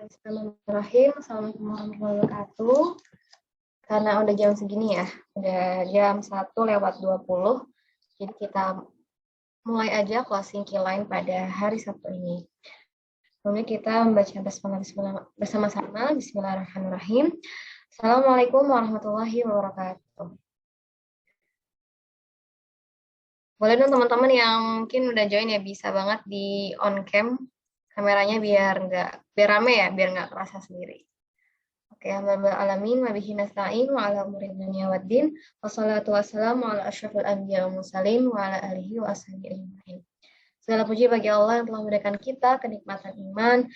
Bismillahirrahmanirrahim. Assalamualaikum warahmatullahi wabarakatuh. Karena udah jam segini ya, udah jam 1:20. Jadi kita mulai aja closing Q-Line pada hari Sabtu ini. Sebelumnya kita membaca basmalah bersama-sama. Bismillahirrahmanirrahim. Assalamualaikum warahmatullahi wabarakatuh. Boleh dong teman-teman yang mungkin udah join ya, bisa banget di on cam kameranya biar rame ya, biar nggak kerasa sendiri. Oke, alhamdulillah alamin wa bihi nasta'in wa ala umuri dunya waddin. Wassalatu wassalamu ala asyrafil anbiya wal mursalin wa ala alihi wa ashabihi ajmain. Segala puji bagi Allah yang telah memberikan kita kenikmatan iman,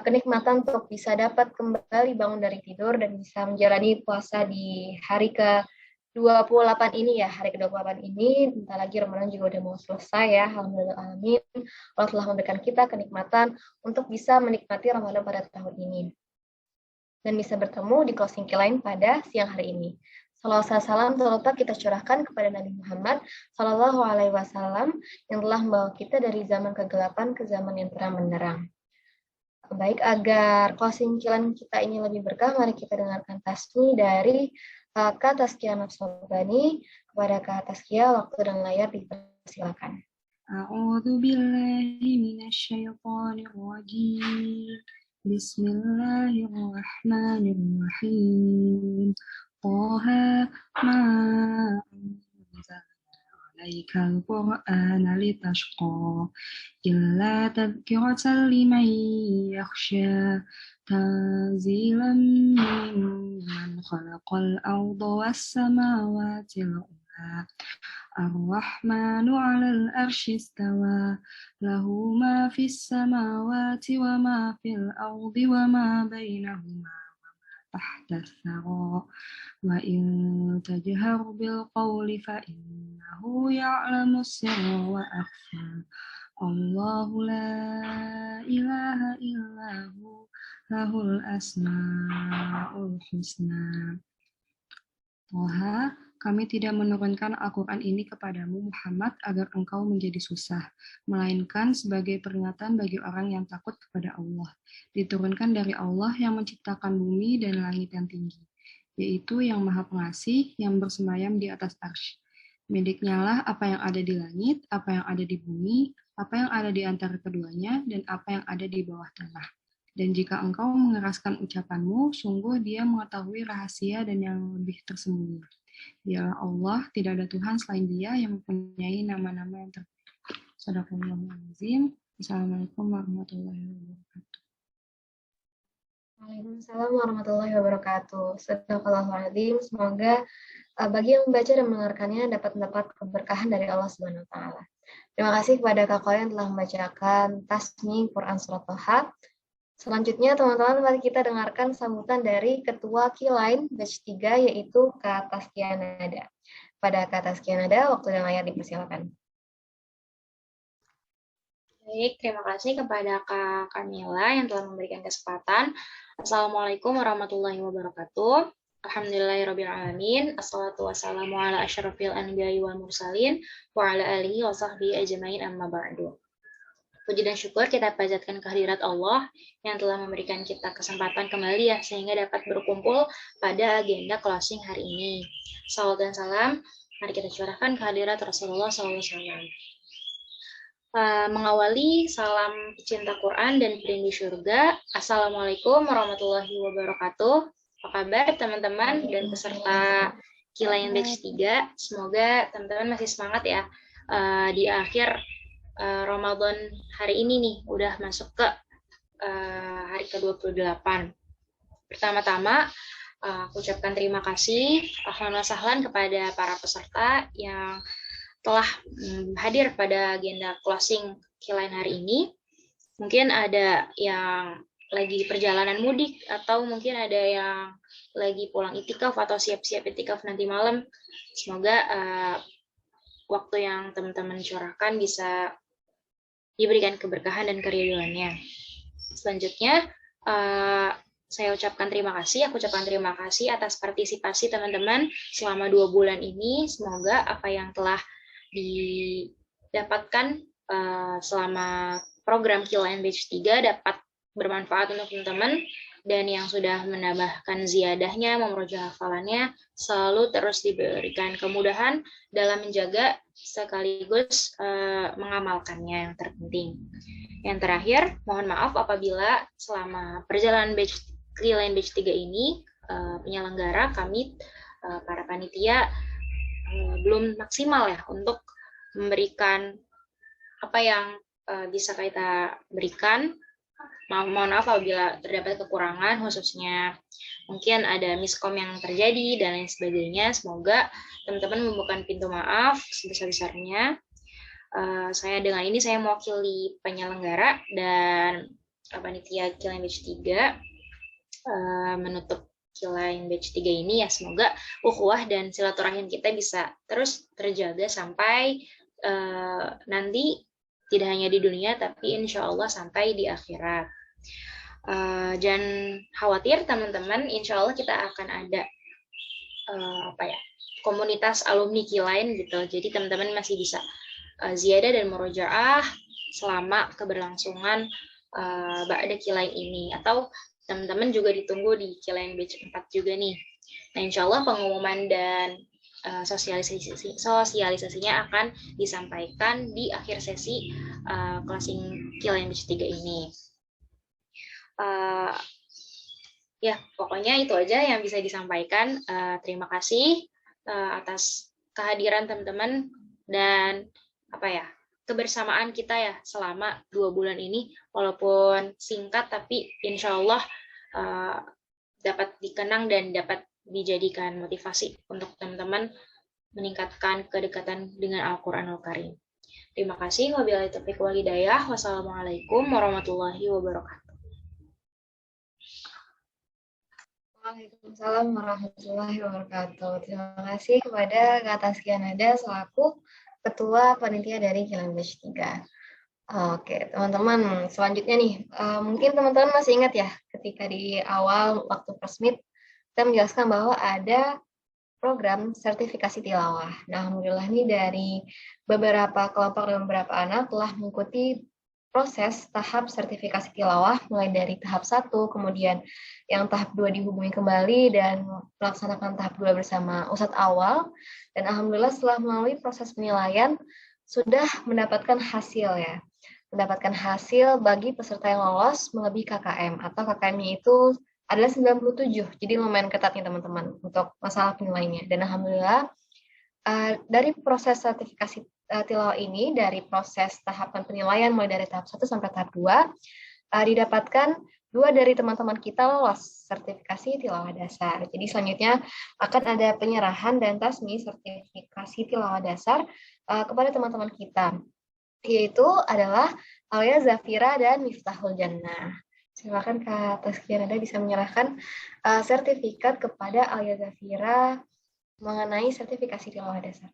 kenikmatan untuk bisa dapat kembali bangun dari tidur dan bisa menjalani puasa di hari ke-28 ini ya, hari ke-28 ini, bentar lagi Ramadan juga udah mau selesai ya, alhamdulillah alamin. Allah telah memberikan kita kenikmatan untuk bisa menikmati Ramadan pada tahun ini. Dan bisa bertemu di closing Q-Line pada siang hari ini. Salawat salam terletak kita curahkan kepada Nabi Muhammad Sallallahu Alaihi Wasallam yang telah membawa kita dari zaman kegelapan ke zaman yang terang benderang. Baik, agar closing Q-Line kita ini lebih berkah, mari kita dengarkan tasmi dari Kak Taskia Nafsobani kepada Kak Taskia. Waktu dan layar dipersilakan. A'udzu billahi minasy syaithanir rajim. Bismillahirrahmanirrahim. Taha ma anzalna 'alaikal qur'ana litashqa illa tadhkiratan liman yakhsha tanzilan mimman khalaqal arda was samawati wal ardh. Ar-Rahmanu 'alal 'arsy istawa lahu ma fis samawati wa ma fil ardi wa ma bainahuma wa ma tahta ats-tsara wa in tajhar bil qawli fa innahu ya'lamu sirra wa akhfa. Allahu la ilaha illahu lahul asmaul husna. Toha, kami tidak menurunkan Al-Quran ini kepadamu Muhammad agar engkau menjadi susah, melainkan sebagai peringatan bagi orang yang takut kepada Allah. Diturunkan dari Allah yang menciptakan bumi dan langit yang tinggi, yaitu yang Maha Pengasih yang bersemayam di atas arsy. Miliknya lah apa yang ada di langit, apa yang ada di bumi, apa yang ada di antara keduanya, dan apa yang ada di bawah tanah. Dan jika engkau mengeraskan ucapanmu, sungguh Dia mengetahui rahasia dan yang lebih tersembunyi. Dialah Allah, tidak ada Tuhan selain Dia yang mempunyai nama-nama yang terbaik. Shadaqallahul azim. Assalamualaikum warahmatullahi wabarakatuh. Waalaikumsalam warahmatullahi wabarakatuh. Shadaqallahul azim. Semoga bagi yang membaca dan mendengarkannya dapat mendapat keberkahan dari Allah Subhanahu wa taala. Terima kasih kepada Kak yang telah membacakan tasmi Quran Surat Toha. Selanjutnya, teman-teman, mari kita dengarkan sambutan dari Ketua Q-Line Batch 3, yaitu Kak Taskia Nada. Pada Kak Taskia Nada, waktu dan layar dipersilakan. Baik, terima kasih kepada Kak Kamila yang telah memberikan kesempatan. Assalamualaikum warahmatullahi wabarakatuh. Alhamdulillahirrabbilalamin. Assalatu wassalamu ala asyrafil anbiya'i wal mursalin wa ala alihi wa sahbihi ajmain amma ba'du. Puji dan syukur kita panjatkan kehadirat Allah yang telah memberikan kita kesempatan kembali ya, sehingga dapat berkumpul pada agenda closing hari ini. Salawat dan salam, mari kita curahkan kehadirat Rasulullah SAW. Mengawali salam pecinta Quran dan perindu surga. Assalamualaikum warahmatullahi wabarakatuh. Apa kabar teman-teman dan peserta Q-Line Batch 3? Semoga teman-teman masih semangat ya di akhir Ramadan hari ini nih, udah masuk ke hari ke-28. Pertama-tama, aku ucapkan terima kasih, ahlan wa sahlan kepada para peserta yang telah hadir pada agenda closing Q-Line hari ini. Mungkin ada yang lagi perjalanan mudik, atau mungkin ada yang lagi pulang itikaf atau siap-siap itikaf nanti malam. Semoga waktu yang teman-teman curahkan bisa diberikan keberkahan dan keridhoannya. Selanjutnya, saya ucapkan terima kasih. Aku ucapkan terima kasih atas partisipasi teman-teman selama 2 bulan ini. Semoga apa yang telah didapatkan selama program Q-Line Batch 3 dapat bermanfaat untuk teman-teman, dan yang sudah menambahkan ziyadahnya, memurojaah hafalannya, selalu terus diberikan kemudahan dalam menjaga sekaligus mengamalkannya yang terpenting. Yang terakhir, mohon maaf apabila selama perjalanan Line Batch 3 ini, penyelenggara kami, para panitia, belum maksimal ya untuk memberikan apa yang bisa kita berikan. Mohon maaf apabila terdapat kekurangan, khususnya mungkin ada miskom yang terjadi dan lain sebagainya. Semoga teman-teman membuka pintu maaf sebesar-besarnya. Saya dengan ini saya mewakili penyelenggara dan panitia Line Batch 3 menutup Line Batch 3 ini ya. Semoga ukhuwah dan silaturahim kita bisa terus terjaga sampai nanti, tidak hanya di dunia tapi insya Allah sampai di akhirat. Jangan khawatir teman-teman, insya Allah kita akan ada komunitas alumni Line gitu. Jadi teman-teman masih bisa ziyadah dan murojaah selama keberlangsungan ba'da Line ini, atau teman-teman juga ditunggu di Line Batch 4 juga nih. Nah, insya Allah pengumuman dan sosialisasinya akan disampaikan di akhir sesi closing Line Batch 3 ini. Ya, pokoknya itu aja yang bisa disampaikan. Terima kasih atas kehadiran teman-teman dan kebersamaan kita ya selama 2 bulan ini, walaupun singkat tapi insya Allah dapat dikenang dan dapat dijadikan motivasi untuk teman-teman meningkatkan kedekatan dengan Al-Quranul Karim. Terima kasih. Wabillahi taufiq wal hidayah. Wassalamualaikum warahmatullahi wabarakatuh. Waalaikumsalam warahmatullahi wabarakatuh. Terima kasih kepada Kak Taskia Nada selaku Ketua Panitia dari Line Batch 3. Oke, teman-teman, selanjutnya nih, mungkin teman-teman masih ingat ya, ketika di awal waktu Persmit, kita menjelaskan bahwa ada program sertifikasi tilawah. Nah, alhamdulillah nih dari beberapa kelompok dan beberapa anak telah mengikuti proses tahap sertifikasi tilawah, mulai dari tahap 1, kemudian yang tahap 2 dihubungi kembali, dan melaksanakan tahap 2 bersama Ustadz Awal. Dan alhamdulillah setelah melalui proses penilaian, sudah mendapatkan hasil ya. Mendapatkan hasil bagi peserta yang lolos melebihi KKM, atau KKM-nya itu adalah 97, jadi lumayan ketat nih teman-teman untuk masalah penilaiannya. Dan alhamdulillah dari proses sertifikasi tilawah ini, dari proses tahapan penilaian mulai dari tahap 1 sampai tahap 2, didapatkan 2 dari teman-teman kita lolos sertifikasi tilawah dasar. Jadi selanjutnya akan ada penyerahan dan tasmi sertifikasi tilawah dasar kepada teman-teman kita, yaitu adalah Alia Zafira dan Miftahul Jannah. Silakan Kak Taskia Nada bisa menyerahkan sertifikat kepada Alia Zafira mengenai sertifikasi tilawah dasar.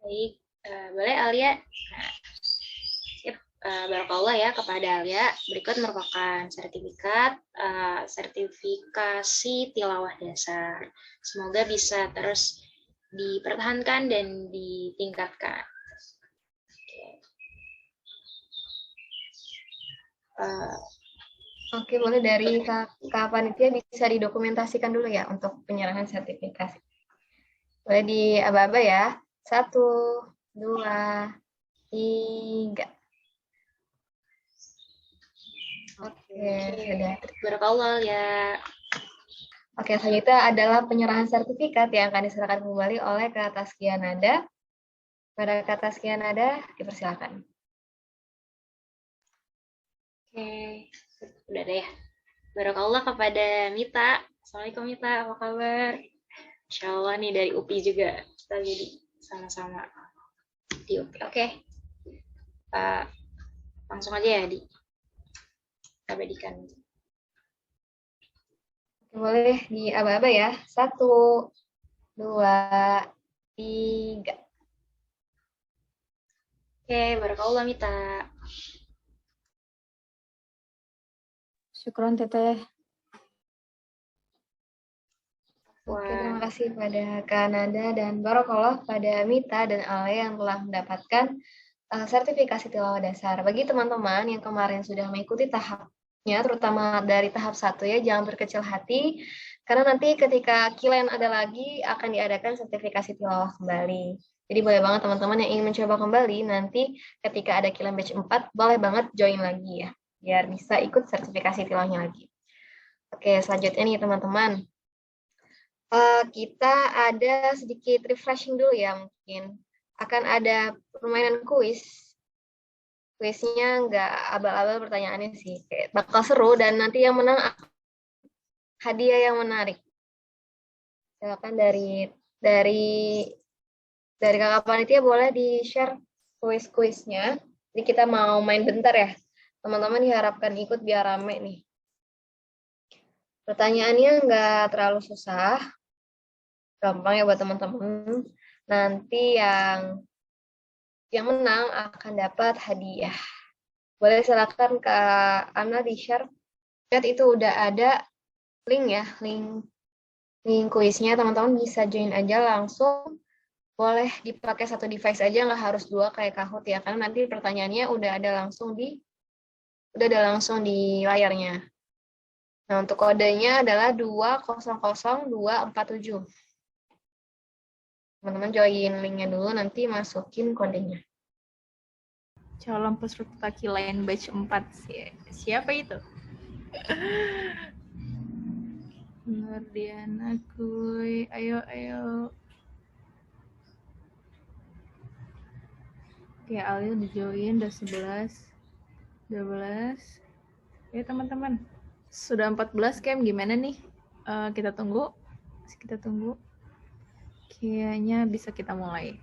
Baik, boleh Alia. Barakallah ya kepada Alia. Berikut merupakan sertifikasi tilawah dasar. Semoga bisa terus dipertahankan dan ditingkatkan. Oke, boleh dari Kak Panitia bisa didokumentasikan dulu ya untuk penyerahan sertifikasi. Boleh di aba-aba ya. 1, 2, 3. Oke, sudah. Barakallah ya. Oke, selanjutnya adalah penyerahan sertifikat yang akan diserahkan kembali oleh Kak Taskia Nada. Pada Kak Taskia Nada, dipersilakan. Oke, udah deh ya. Barakallah kepada Mita. Assalamualaikum Mita, apa kabar? Insya Allah nih dari UPI juga. Kita jadi sama-sama di UPI. Oke. Langsung aja ya, Di. Kita bedikan. Boleh di aba-aba ya. 1, 2, 3. Oke, barakallah Mita. Syukron Teteh. Oke, terima kasih pada Kak Nada dan barakallah pada Mita dan Ale yang telah mendapatkan sertifikasi tilawah dasar. Bagi teman-teman yang kemarin sudah mengikuti tahapnya, terutama dari tahap 1 ya, jangan berkecil hati, karena nanti ketika Kilen ada lagi, akan diadakan sertifikasi tilawah kembali. Jadi boleh banget teman-teman yang ingin mencoba kembali, nanti ketika ada Kilen batch 4, boleh banget join lagi ya, biar bisa ikut sertifikasi tilawahnya lagi. Oke, selanjutnya nih teman-teman. Kita ada sedikit refreshing dulu ya mungkin. Akan ada permainan kuis. Kuisnya nggak abal-abal pertanyaannya sih. Kayak bakal seru dan nanti yang menang hadiah yang menarik. Silakan dari kakak panitia boleh di-share kuis-kuisnya. Jadi kita mau main bentar ya. Teman-teman diharapkan ikut biar rame nih. Pertanyaannya nggak terlalu susah. Gampang ya buat teman-teman. Nanti yang menang akan dapat hadiah. Boleh silakan Kak Ana di-share. Chat itu udah ada link ya, link kuisnya. Teman-teman bisa join aja langsung. Boleh dipakai satu device aja, nggak harus 2 kayak Kahoot ya, karena nanti pertanyaannya udah ada langsung di layarnya. Nah, untuk kodenya adalah 200247. Teman-teman join linknya dulu, nanti masukin kodenya. Calon peserta Kilen batch 4. Siapa itu? Nurdiana kuy. Ayo. Oke, Alil di join udah 11. 12. Ya teman-teman. Sudah 14 Kem, gimana nih? Kita tunggu. Kayaknya bisa kita mulai.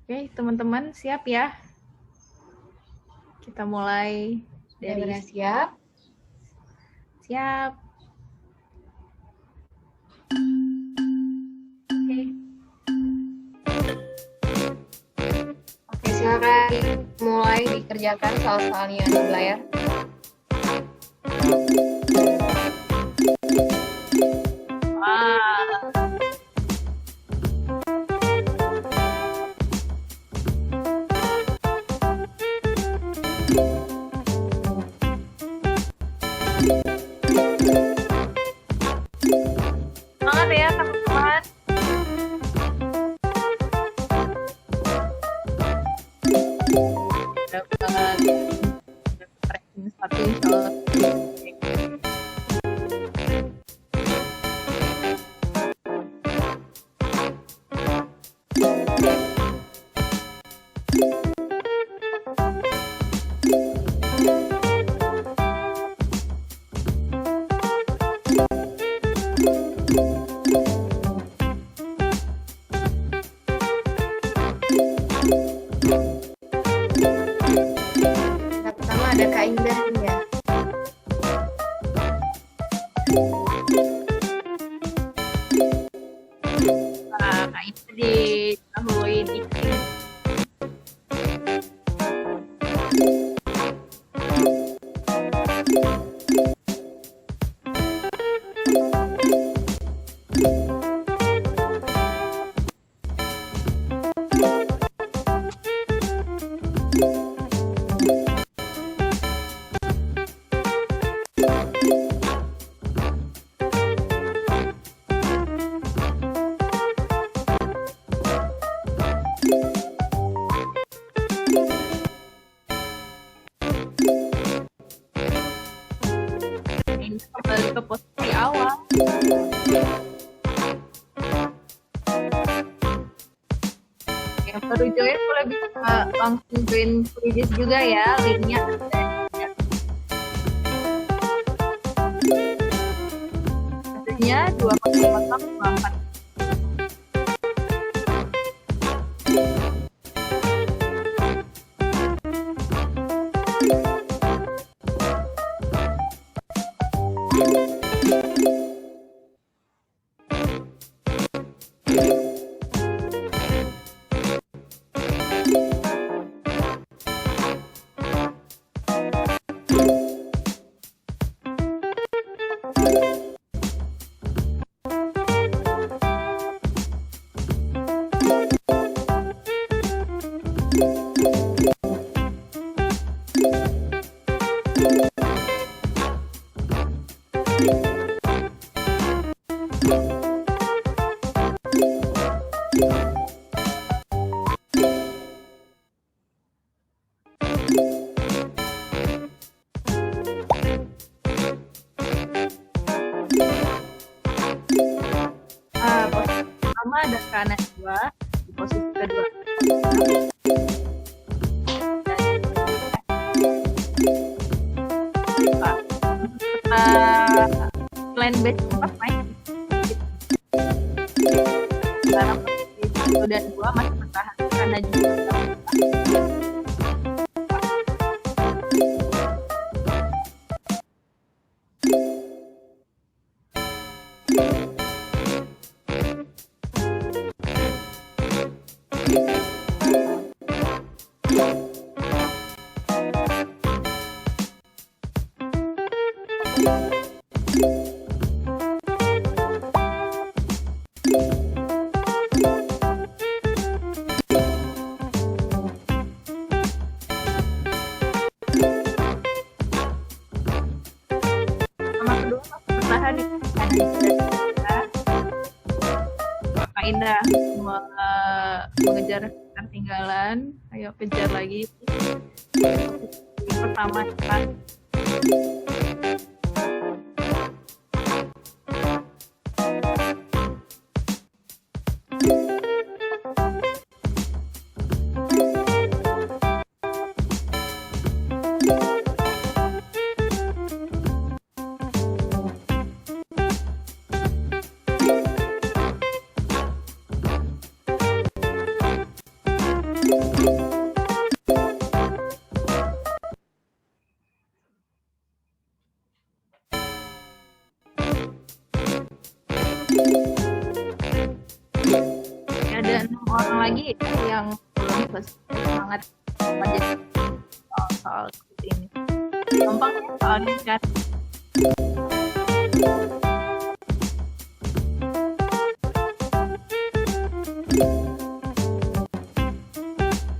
Oke, teman-teman siap ya? Kita mulai dari siap. Siap. Oke, silakan mulai dikerjakan soal-soalnya di layar. Semangat ya teman-teman. Dapat ranking 1 insya Pertama ada Kak Indah nih ya. Nah, itu didahului dikit. Ini kembali ke posisi awal. Yang baru join boleh bisa langsung join previous juga ya, linknya ada. Hasilnya 2,024. Posisi pertama ada kanan 2, di posisi kedua. Line base 4 main. Dalam posisi 1 dan 2 masih bertahan karena juga sama kedua masih bertahan di kanan 3. Kak Indah mengejar ketertinggalan. Ayo kejar lagi. Posisi pertama cepat. Ada 6 orang lagi yang belum selesai semangat belajar soal seperti ini. Gampang ya soalnya kan.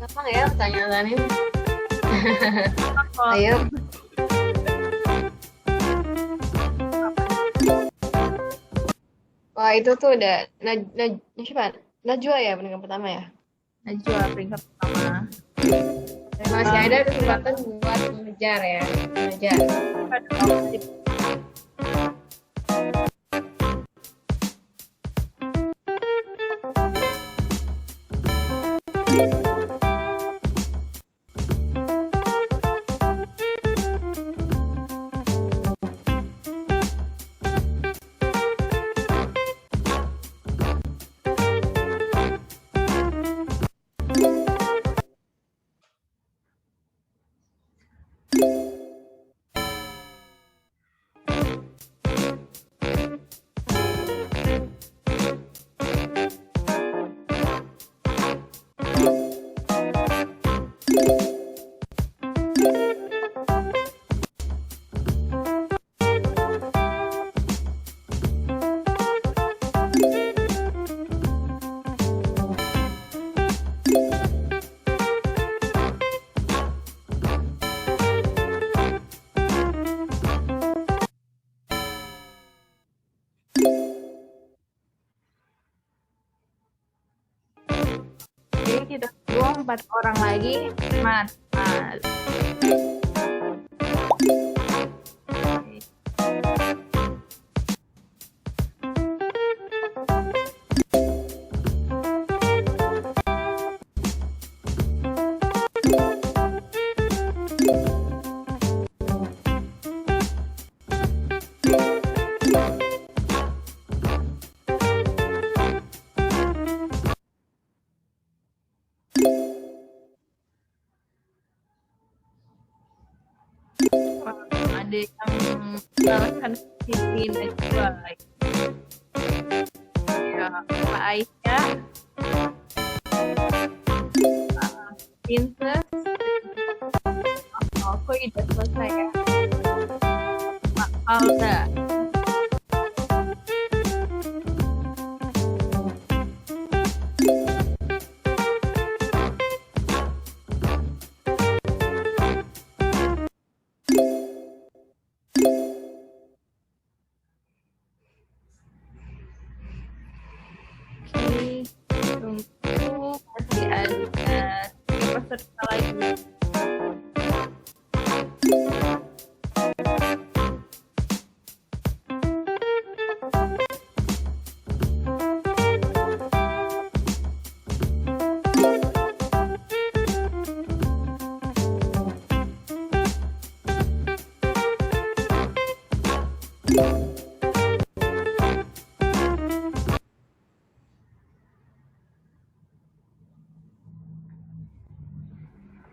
Gampang ya pertanyaannya. Kalau Ayo. Wah, itu tuh udah siapa? Najwa ya peringkat pertama ya. Najwa peringkat pertama. Masih ada kesempatan buat mengejar ya. Mengejar. Jadi kita tunggu 4 orang lagi. Mas. Ada yang mengalahkan sisi Najwa. Ya, Pak Aisyah, Princess, aku udah selesai ya. Pak Alda. peserta lagi.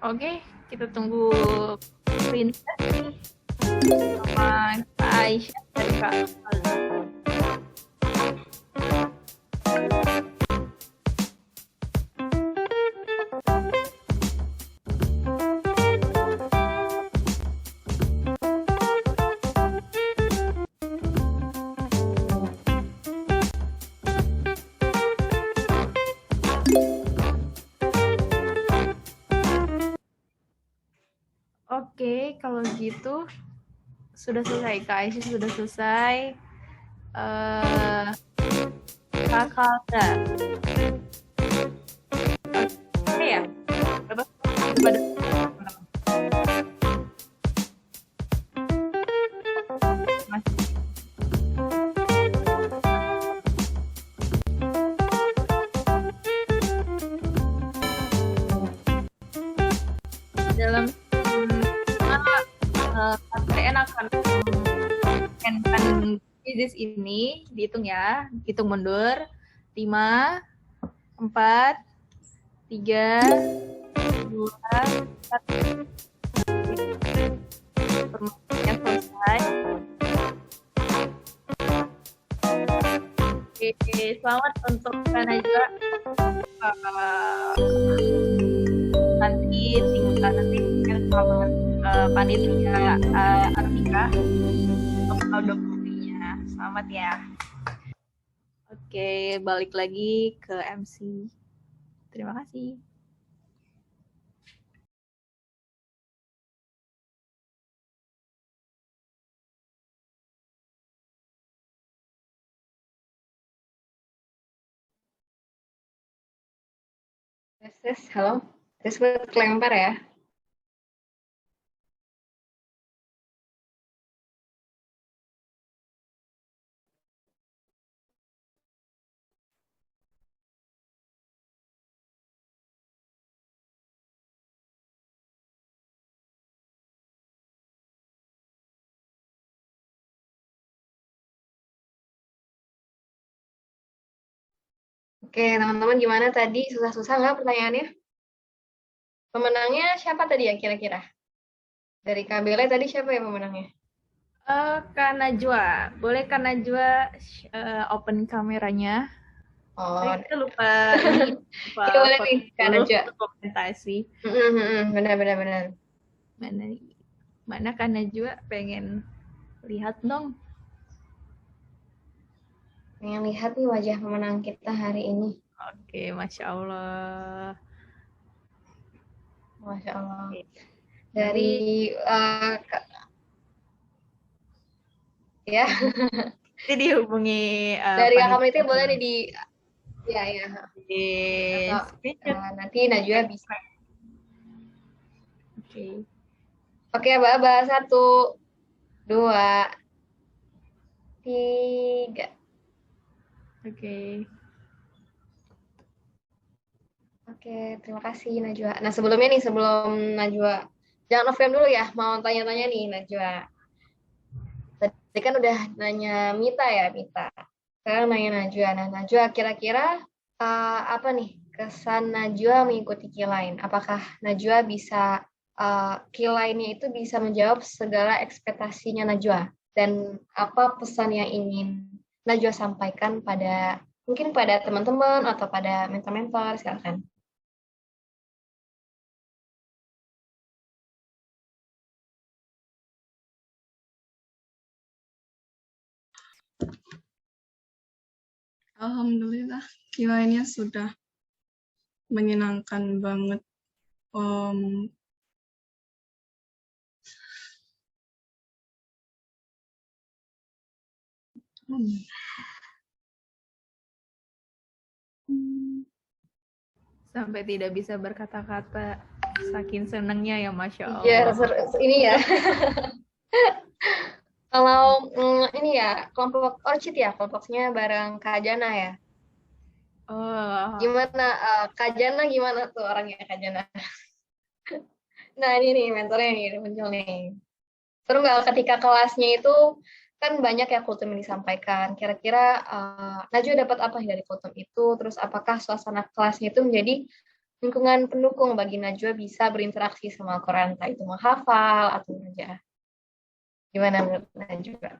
Oke, kita tunggu Princess nih sama Kak Aisyah dan Kak Aldi. Oke, kalau gitu sudah selesai. Kak Aisyah sudah selesai. Kak Kalda. Oke ya? Coba dulu. Dalam KPN akan mengenkan quizzes ini, dihitung ya, hitung mundur, 5, 4, 3, 2, 1. Permainan selesai. Oke, selamat untuk Kak Najwa. Nanti sama panitia Artika untuk dokumennya. Selamat ya. Oke, balik lagi ke MC. Terima kasih. Tes, halo. Tes kelempar ya. Oke, teman-teman gimana tadi? Susah-susah nggak pertanyaannya? Pemenangnya siapa tadi ya kira-kira? Dari KBL tadi siapa ya pemenangnya? Kak Najwa, boleh Kak Najwa open kameranya? Oh, kita lupa ini. Iya boleh nih, Kak Najwa. Dokumentasi. Benar. Mana Kak Najwa pengen lihat dong? Pengen lihat nih wajah pemenang kita hari ini. Oke, Masya Allah. Masya Allah. Oke. Dari ya. Nanti dihubungi dari kakak menitnya boleh nih di ya. Nanti Najwa bisa. Oke, Baba. 1, 2, 3. Oke, terima kasih Najwa. Nah, sebelum Najwa, jangan off cam dulu ya, mau tanya-tanya nih Najwa. Tadi kan udah nanya Mita ya, Mita. Sekarang nanya Najwa. Nah, Najwa kira-kira apa nih kesan Najwa mengikuti Q-Line? Apakah Najwa bisa Q-Line-nya itu bisa menjawab segala ekspektasinya Najwa? Dan apa pesan yang ingin Najwa sampaikan mungkin pada teman-teman atau pada mentor-mentor, silakan. Alhamdulillah, Q&A-nya sudah menyenangkan banget. Sampai tidak bisa berkata-kata. Saking senengnya ya, Masya Ya, Allah. ini ya. Kalau ini ya, kelompok Orchid ya, kelompoknya bareng Kak Jana ya. Oh, Gimana, Kak Jana gimana tuh orangnya Kak Jana? Nah, ini nih mentornya nih, udah muncul nih. Seru nggak ketika kelasnya itu kan banyak ya kultum yang disampaikan. Kira-kira Najwa dapat apa dari kultum itu? Terus apakah suasana kelasnya itu menjadi lingkungan pendukung bagi Najwa bisa berinteraksi sama Al-Quran, entah itu menghafal atau belajar. Gimana menurut Najwa?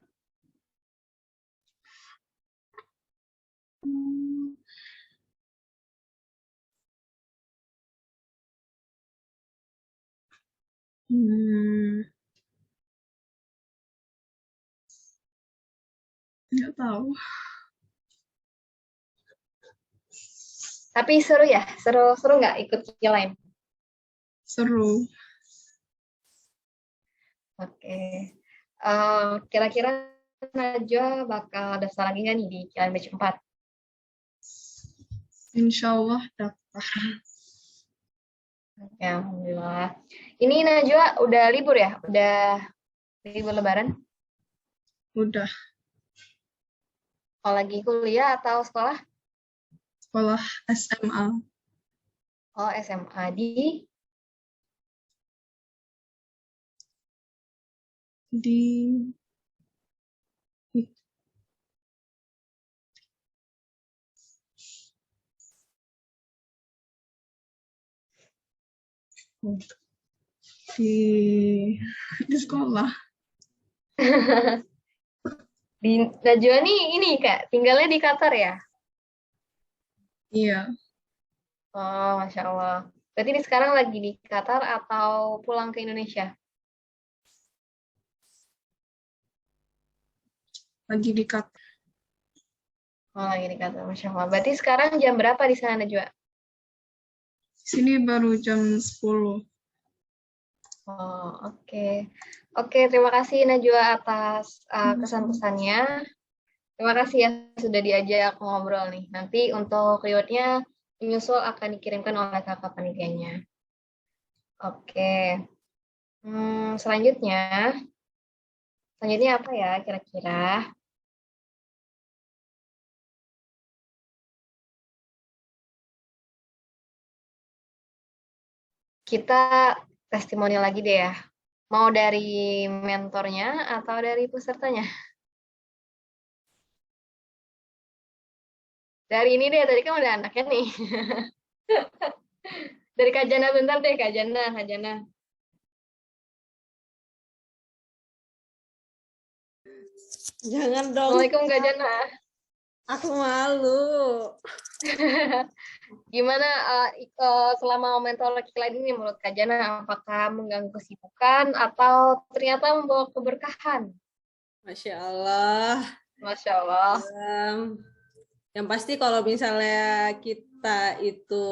Nggak tahu. Tapi seru ya, seru nggak ikut Q-Line? Seru. Oke. Kira-kira Najwa bakal daftar lagi nggak nih di Q-Line batch 4? Insya Allah dapat. Ya, alhamdulillah. Ini Najwa udah libur ya? Udah libur lebaran? Udah. Oh, lagi kuliah atau sekolah? Sekolah SMA Oh, SMA di di di sekolah. di Najwa nih ini Kak, tinggalnya di Qatar ya? Iya, Oh, Masya Allah. Berarti di sekarang lagi di Qatar atau pulang ke Indonesia? lagi di Qatar. Oh, lagi di Qatar, Masya Allah. Berarti sekarang jam berapa di sana Najwa? Sini baru jam 10. Oh, oke. Oke, terima kasih Najwa atas kesan-pesannya. Terima kasih ya sudah diajak ngobrol nih. Nanti untuk rewardnya menyusul akan dikirimkan oleh kakak panitianya. Oke. Selanjutnya apa ya kira-kira? Kita testimoni lagi deh ya. Mau dari mentornya atau dari pesertanya? Dari ini deh, tadi kan udah anaknya nih. Dari Kak Jana bentar deh, Kak Jana. Jangan dong, Assalamualaikum Kak Jana. aku malu. Gimana selama mentor laki-laki ini menurut Kak Jana, apakah mengganggu kesibukan atau ternyata membawa keberkahan? Masya Allah. Masya Allah. Yang pasti kalau misalnya kita itu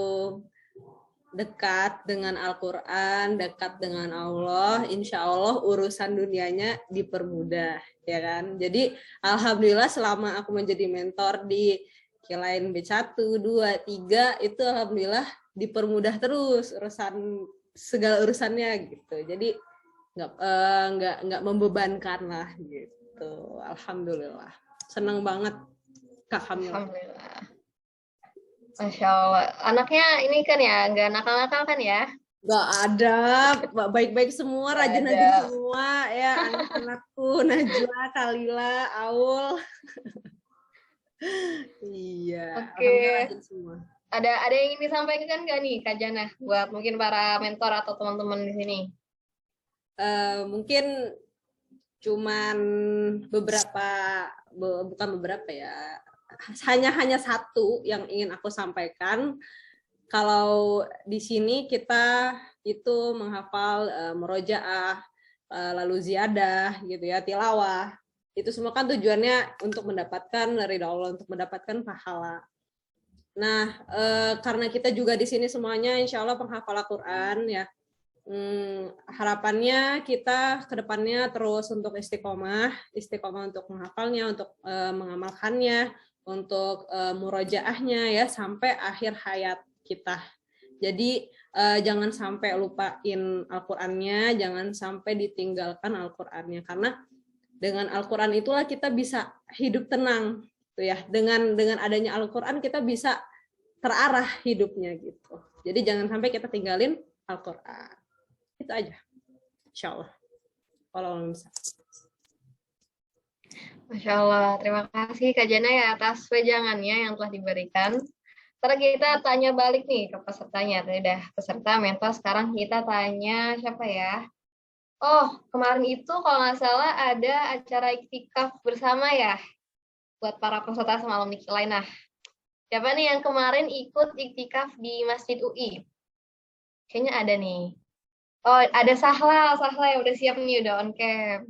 dekat dengan Al-Quran, dekat dengan Allah, insya Allah urusan dunianya dipermudah, ya kan? Jadi alhamdulillah selama aku menjadi mentor di Q-Line B1, 2, 3, itu alhamdulillah dipermudah terus segala urusannya gitu. Jadi nggak membebankan lah gitu. Alhamdulillah. Senang banget Kak Kamil. Alhamdulillah. Masya Allah. Anaknya ini kan ya, nggak nakal-nakal kan ya? Gak ada, baik-baik semua, rajin-rajin semua ya, anak-anakku, Najwa, Kalila, Aul. Iya. Oke. Rajin semua. Ada yang ingin disampaikan nggak nih Kak Jana buat mungkin para mentor atau teman-teman di sini? Mungkin cuman bukan beberapa ya, hanya satu yang ingin aku sampaikan. Kalau di sini kita itu menghafal murojaah, lalu ziyadah gitu ya, tilawah, itu semua kan tujuannya untuk mendapatkan ridha Allah, untuk mendapatkan pahala. Nah, karena kita juga di sini semuanya insya Allah penghafal Al-Quran ya, harapannya kita kedepannya terus untuk istiqomah untuk menghafalnya, untuk mengamalkannya, untuk murojaahnya ya sampai akhir hayat kita Jadi jangan sampai lupain Al-Qur'annya, jangan sampai ditinggalkan Al-Qur'annya, karena dengan Al-Qur'an itulah kita bisa hidup tenang tuh ya. Dengan adanya Al-Qur'an kita bisa terarah hidupnya gitu. Jadi jangan sampai kita tinggalin Al-Qur'an. Itu aja. Insyaallah. Kalau bisa. Masya Allah, terima kasih Kak Jana ya atas wejangannya yang telah diberikan. Sekarang kita tanya balik nih ke pesertanya. Tadi udah peserta, mentor, sekarang kita tanya siapa ya? Oh, kemarin itu kalau nggak salah ada acara iktikaf bersama ya buat para peserta semalam di Kilai. Nah, siapa nih yang kemarin ikut iktikaf di Masjid UI? Kayaknya ada nih. Oh, ada Sahla yang udah siap nih, udah on cam.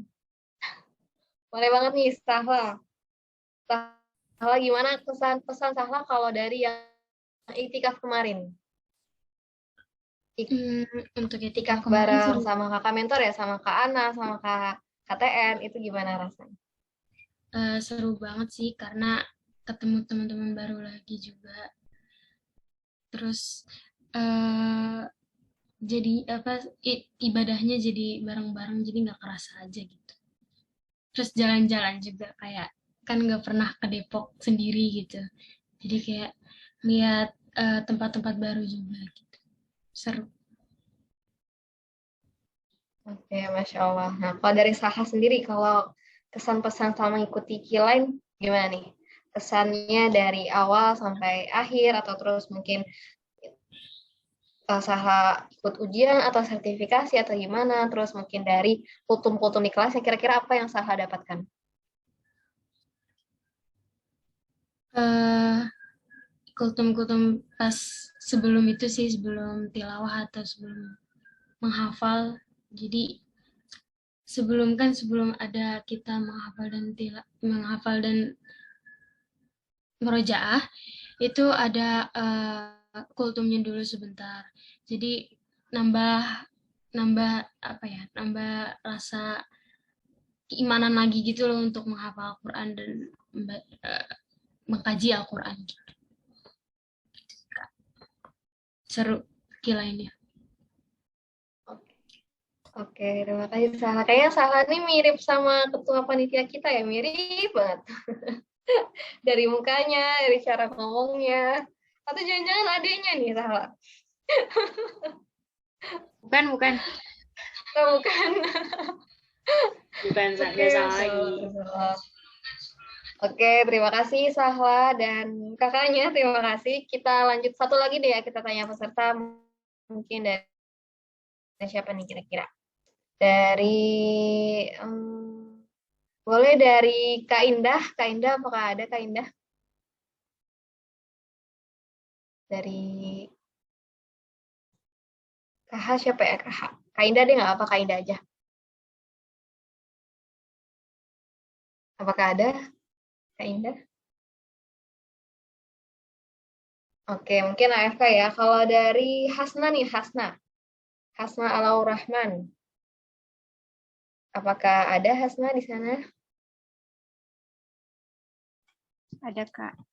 Boleh banget nih, Sahla. Sahla gimana pesan Sahla kalau dari yang iktikaf kemarin? Untuk Iktikaf kemarin bareng seru, sama kakak mentor ya, sama Kak Ana, sama Kak KTN, itu gimana rasanya? seru banget sih karena ketemu teman-teman baru lagi juga. Terus eh, jadi ibadahnya jadi bareng-bareng, jadi nggak kerasa aja gitu. Terus jalan-jalan juga kayak kan nggak pernah ke Depok sendiri gitu. Jadi kayak lihat tempat-tempat baru juga gitu. Seru. Oke, Masya Allah. Nah, kalau dari Saha sendiri, kalau kesan-pesan selama mengikuti Kilain, gimana nih? Kesannya dari awal sampai akhir, atau terus mungkin Saha ikut ujian atau sertifikasi atau gimana? Terus mungkin dari kultum-kultum di kelasnya, kira-kira apa yang Saha dapatkan? eh Kultum-kultum pas sebelum itu sih, sebelum tilawah atau sebelum menghafal. Jadi sebelum ada kita menghafal dan merojaah, itu ada kultumnya dulu sebentar. Jadi nambah nambah apa ya? Nambah rasa keimanan lagi gitu loh untuk menghafal Al-Qur'an dan mengkaji Al-Qur'an gitu. Seru Kilainnya. Oke, terima kasih Saha. Kayaknya Saha ini mirip sama ketua panitia kita ya, mirip banget. Dari mukanya, dari cara ngomongnya. Atau jangan-jangan adiknya nih Saha. Bukan. Oh, bukan. Bukan, Oke, nggak salah lagi. Oke, terima kasih Sahla dan kakaknya, terima kasih. Kita lanjut satu lagi deh ya, kita tanya peserta mungkin dari siapa nih kira-kira? Dari boleh dari Kak Indah. Kak Indah, apakah ada Kak Indah? Dari KH siapa ya KH? Kak Indah deh nggak apa Kak Indah aja. Apakah ada Kak Indah? Oke, mungkin AFK ya. Kalau dari Hasna nih, Hasna Alaur Rahman. Apakah ada Hasna di sana? Ada, Kak.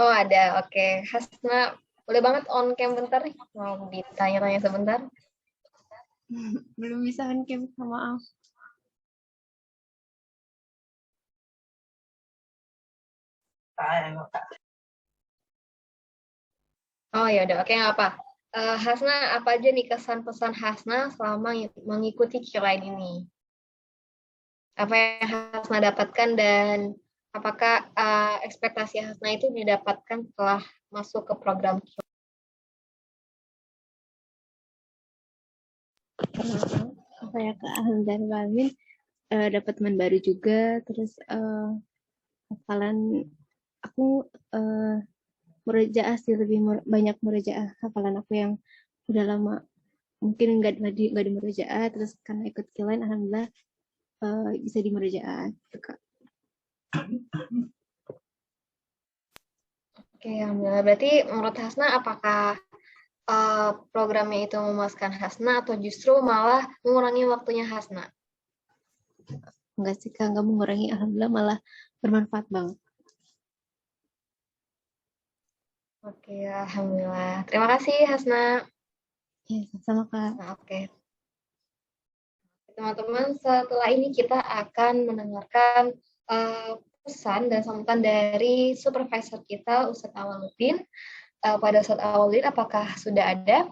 Oh, ada. Oke. Hasna, boleh banget on cam bentar nih. Mau ditanya-tanya sebentar. Belum bisa on cam, maaf. Oh, ya udah. Oke, nggak apa. Hasna, apa aja nih kesan pesan Hasna selama mengikuti Kilain ini? Apa yang Hasna dapatkan dan apakah ekspektasi Hasna itu didapatkan setelah masuk ke program Kilain? Apa ya, Kak? Alhamdulillah, dapat teman baru juga. Terus hafalan aku murojaah sih, lebih banyak murojaah hafalan aku yang udah lama mungkin nggak di murojaah, terus karena ikut Kilain alhamdulillah bisa di murojaah gitu, Kak. Oke, alhamdulillah. Berarti menurut Hasna apakah programnya itu memuaskan Hasna atau justru malah mengurangi waktunya Hasna? Enggak sih, Kak, nggak mengurangi, alhamdulillah malah bermanfaat banget. Oke, alhamdulillah. Terima kasih Hasna. Ya, sama Kak. Nah, oke. Teman-teman, setelah ini kita akan mendengarkan pesan dan sambutan dari supervisor kita, Ustadz Awaludin. Pada Ustadz Awaludin, apakah sudah ada?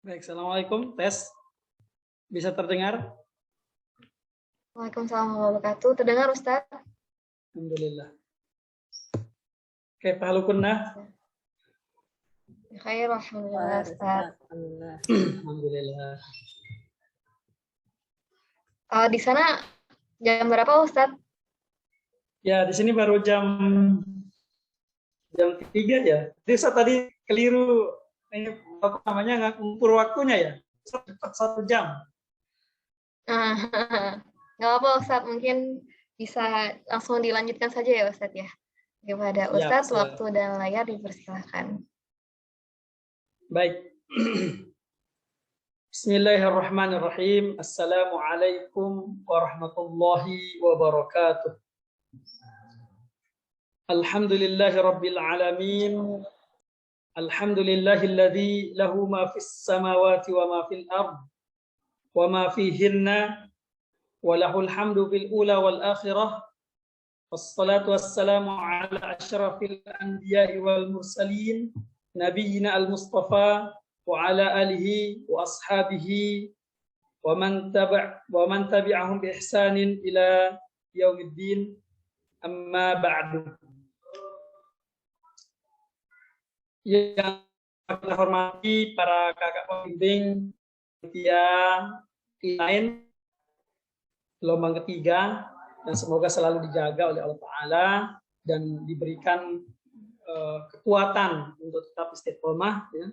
Baik, Assalamualaikum. Tes. Bisa terdengar? Waalaikumsalam warahmatullahi wabarakatuh. Terdengar Ustadz? Alhamdulillah. Kaifa halukunna? Khair, alhamdulillah Ustadz. Alhamdulillah. Di sana jam berapa Ustadz? Ya, di sini baru jam 3 ya. Jadi Ustadz tadi keliru ini apa namanya ngukur waktunya ya. Cepat 1 jam. Nggak apa Ustadz, mungkin bisa langsung dilanjutkan saja ya Ustadz ya. Kepada Ustadz, waktu dan layar dipersilahkan. Baik. Bismillahirrahmanirrahim. Assalamualaikum warahmatullahi wabarakatuh. Alhamdulillahi rabbil alamin. Alhamdulillahilladzi lahu ma fis samawati wa ma fil ard wa ma fihinna wa lahul hamdu fil ula wal akhirah. Wassalatu wassalamu ala asyrafil anbiya'i wal mursalin nabiyyina al-mustafa wa ala alihi wa ashabihi wa man tabi'ahum bi ihsanin ila yaumiddin, amma ba'du. Yang kita hormati para kakak pembimbing lain gelombang ketiga, dan semoga selalu dijaga oleh Allah Ta'ala dan diberikan kekuatan untuk tetap istiqomah, ya.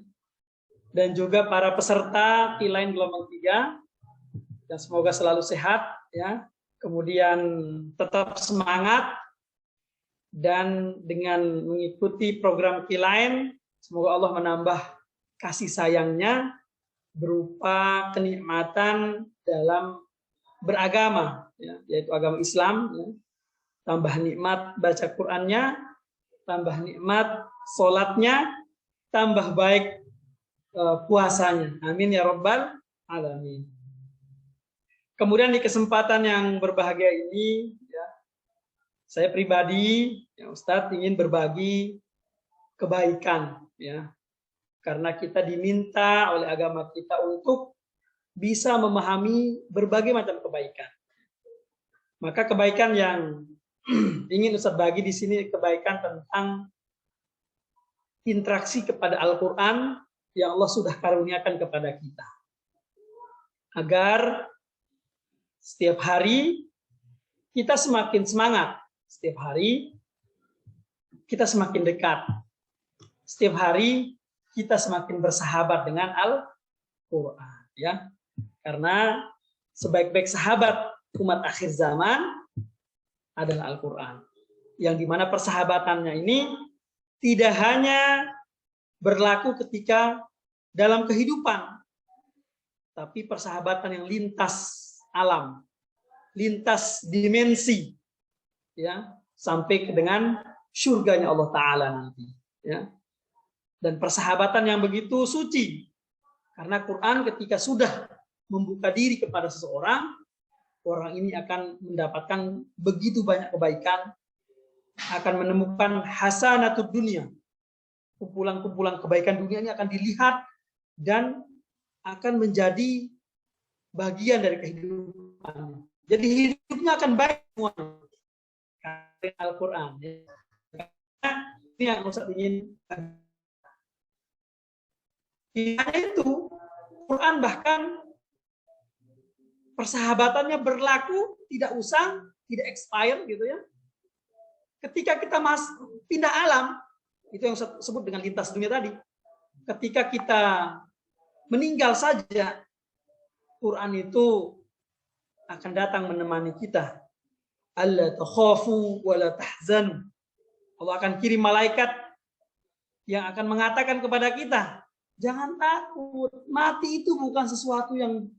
Dan juga para peserta lain gelombang 3, dan semoga selalu sehat, ya. Kemudian tetap semangat dan dengan mengikuti program lain, semoga Allah menambah kasih sayangnya berupa kenikmatan dalam beragama, ya, yaitu agama Islam, ya. Tambah nikmat baca Qur'annya, tambah nikmat sholatnya, tambah baik puasanya. Amin ya Rabbal Alamin. Kemudian di kesempatan yang berbahagia ini, ya, saya pribadi, ya, Ustadz ingin berbagi kebaikan, ya, karena kita diminta oleh agama kita untuk bisa memahami berbagai macam kebaikan. Maka kebaikan yang ingin Ustadz bagi di sini kebaikan tentang interaksi kepada Al-Quran yang Allah sudah karuniakan kepada kita. Agar setiap hari kita semakin semangat, setiap hari kita semakin dekat, setiap hari kita semakin bersahabat dengan Al-Quran, ya. Karena sebaik-baik sahabat umat akhir zaman adalah Al-Quran, yang dimana persahabatannya ini tidak hanya berlaku ketika dalam kehidupan, tapi persahabatan yang lintas alam, lintas dimensi, ya, sampai dengan surganya Allah Ta'ala nanti, ya. Dan persahabatan yang begitu suci, karena Quran ketika sudah membuka diri kepada seseorang, orang ini akan mendapatkan begitu banyak kebaikan, akan menemukan hasanatud dunia, kumpulan-kumpulan kebaikan dunia ini akan dilihat dan akan menjadi bagian dari kehidupan. Jadi hidupnya akan baik semua karena Al-Quran. Ini yang Ustaz ingin. Hanya itu, Quran bahkan persahabatannya berlaku tidak usang, tidak expire gitu ya. Ketika kita pindah alam, itu yang saya sebut dengan lintas dunia tadi. Ketika kita meninggal saja, Quran itu akan datang menemani kita. Alla takhafu wa la tahzanu. Allah akan kirim malaikat yang akan mengatakan kepada kita, jangan takut. Mati itu bukan sesuatu yang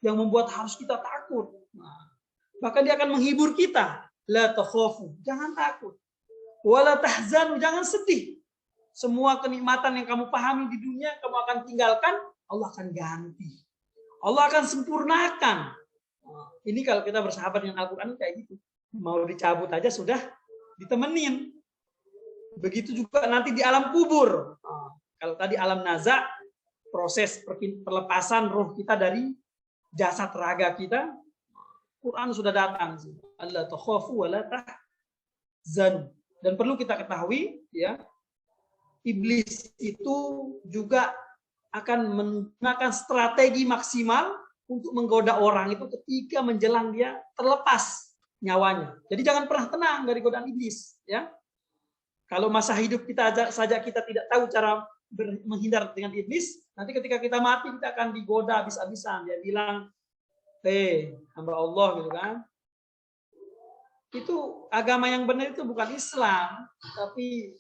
membuat harus kita takut. Nah, bahkan dia akan menghibur kita. La takhafu, jangan takut. Wala tahzanu, jangan sedih. Semua kenikmatan yang kamu pahami di dunia, kamu akan tinggalkan, Allah akan ganti. Allah akan sempurnakan. Nah, ini kalau kita bersahabat dengan Al-Quran kayak gitu. Mau dicabut aja sudah ditemenin. Begitu juga nanti di alam kubur. Nah, kalau tadi alam nazak, proses perlepasan roh kita dari jasad raga kita, Quran sudah datang. Allah takhafu wa la tahzanu. Dan perlu kita ketahui, ya, iblis itu juga akan menggunakan strategi maksimal untuk menggoda orang itu ketika menjelang dia terlepas nyawanya. Jadi jangan pernah tenang dari godaan iblis, ya. Kalau masa hidup kita saja kita tidak tahu cara menghindar dengan iblis, nanti ketika kita mati kita akan digoda habis-habisan. Dia bilang, hamba Allah, gitu kan. Itu agama yang benar itu bukan Islam, tapi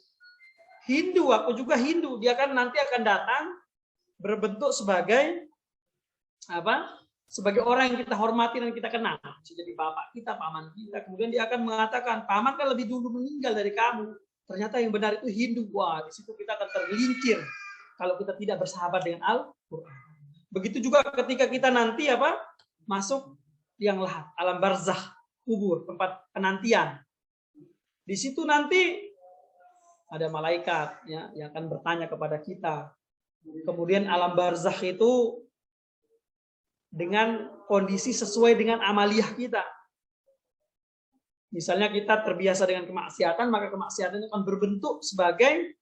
Hindu. Aku juga Hindu. Dia kan nanti akan datang berbentuk sebagai apa? Sebagai orang yang kita hormati dan kita kenal. Jadi bapak kita, paman kita. Kemudian dia akan mengatakan, paman kan lebih dulu meninggal dari kamu. Ternyata yang benar itu Hindu. Wah, di situ kita akan tergelincir kalau kita tidak bersahabat dengan Al-Quran. Begitu juga ketika kita nanti apa? Masuk yang lahat, alam barzakh, kubur, tempat penantian. Di situ nanti ada malaikat, ya, yang akan bertanya kepada kita. Kemudian alam barzakh itu dengan kondisi sesuai dengan amaliyah kita. Misalnya kita terbiasa dengan kemaksiatan, maka kemaksiatan itu akan berbentuk sebagai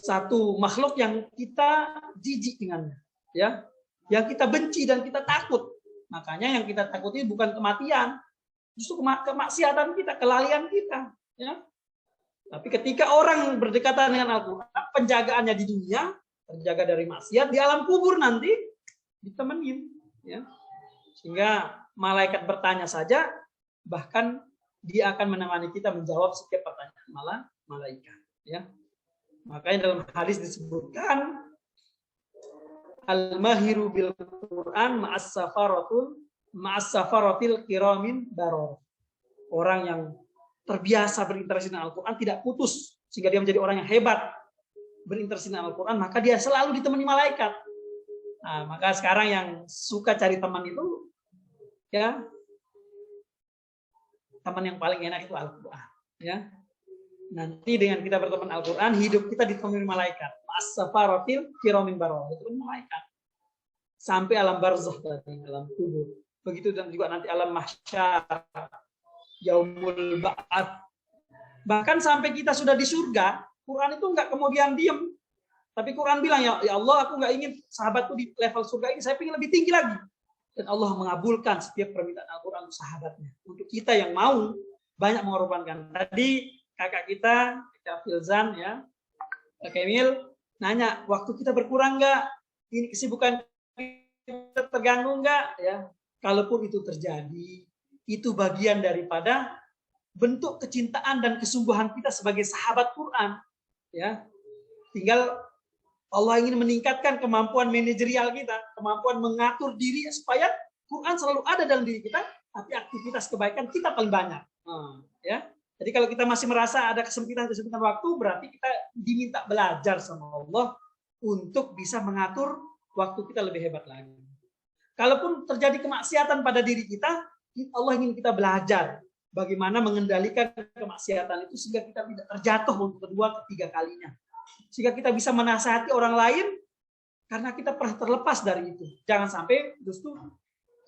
satu makhluk yang kita jijik dengannya, ya, yang kita benci dan kita takut. Makanya yang kita takuti bukan kematian, justru kemaksiatan kita, kelalaian kita, ya. Tapi ketika orang berdekatan dengan Al-Quran, penjagaannya di dunia terjaga dari maksiat, di alam kubur nanti ditemenin, ya. Sehingga malaikat bertanya saja, bahkan dia akan menemani kita menjawab setiap pertanyaan malaikat, ya. Makanya dalam hadis disebutkan, al-mahiru bil Quran ma'as safaratil kiramin baror. Orang yang terbiasa berinteraksi dengan Al-Quran tidak putus sehingga dia menjadi orang yang hebat berinteraksi dengan Al-Quran, maka dia selalu ditemani malaikat. Nah, maka sekarang yang suka cari teman itu, ya, teman yang paling enak itu Al-Quran, ya. Nanti dengan kita berteman Al-Quran, hidup kita ditemani malaikat. As-safaratil kiramin baror, itu malaikat. Sampai alam barzakh tadi, alam kubur. Begitu dan juga nanti alam mahsyar, yaumul ba'ats. Bahkan sampai kita sudah di surga, Quran itu enggak kemudian diam. Tapi Quran bilang, ya Allah, aku enggak ingin sahabatku di level surga ini, saya ingin lebih tinggi lagi. Dan Allah mengabulkan setiap permintaan Al-Quran untuk sahabatnya. Untuk kita yang mau banyak mengorbankan. Tadi kakak kita, Kak Filzan, ya, Kak Emil, nanya, waktu kita berkurang enggak? Ini kesibukan kita terganggu enggak? Ya, kalaupun itu terjadi, itu bagian daripada bentuk kecintaan dan kesungguhan kita sebagai sahabat Quran. Ya, tinggal Allah ingin meningkatkan kemampuan manajerial kita, kemampuan mengatur diri supaya Quran selalu ada dalam diri kita, tapi aktivitas kebaikan kita paling banyak. Ya. Jadi kalau kita masih merasa ada kesempitan waktu, berarti kita diminta belajar sama Allah untuk bisa mengatur waktu kita lebih hebat lagi. Kalaupun terjadi kemaksiatan pada diri kita, Allah ingin kita belajar bagaimana mengendalikan kemaksiatan itu sehingga kita tidak terjatuh untuk kedua, ketiga kalinya. Sehingga kita bisa menasihati orang lain karena kita pernah terlepas dari itu. Jangan sampai justru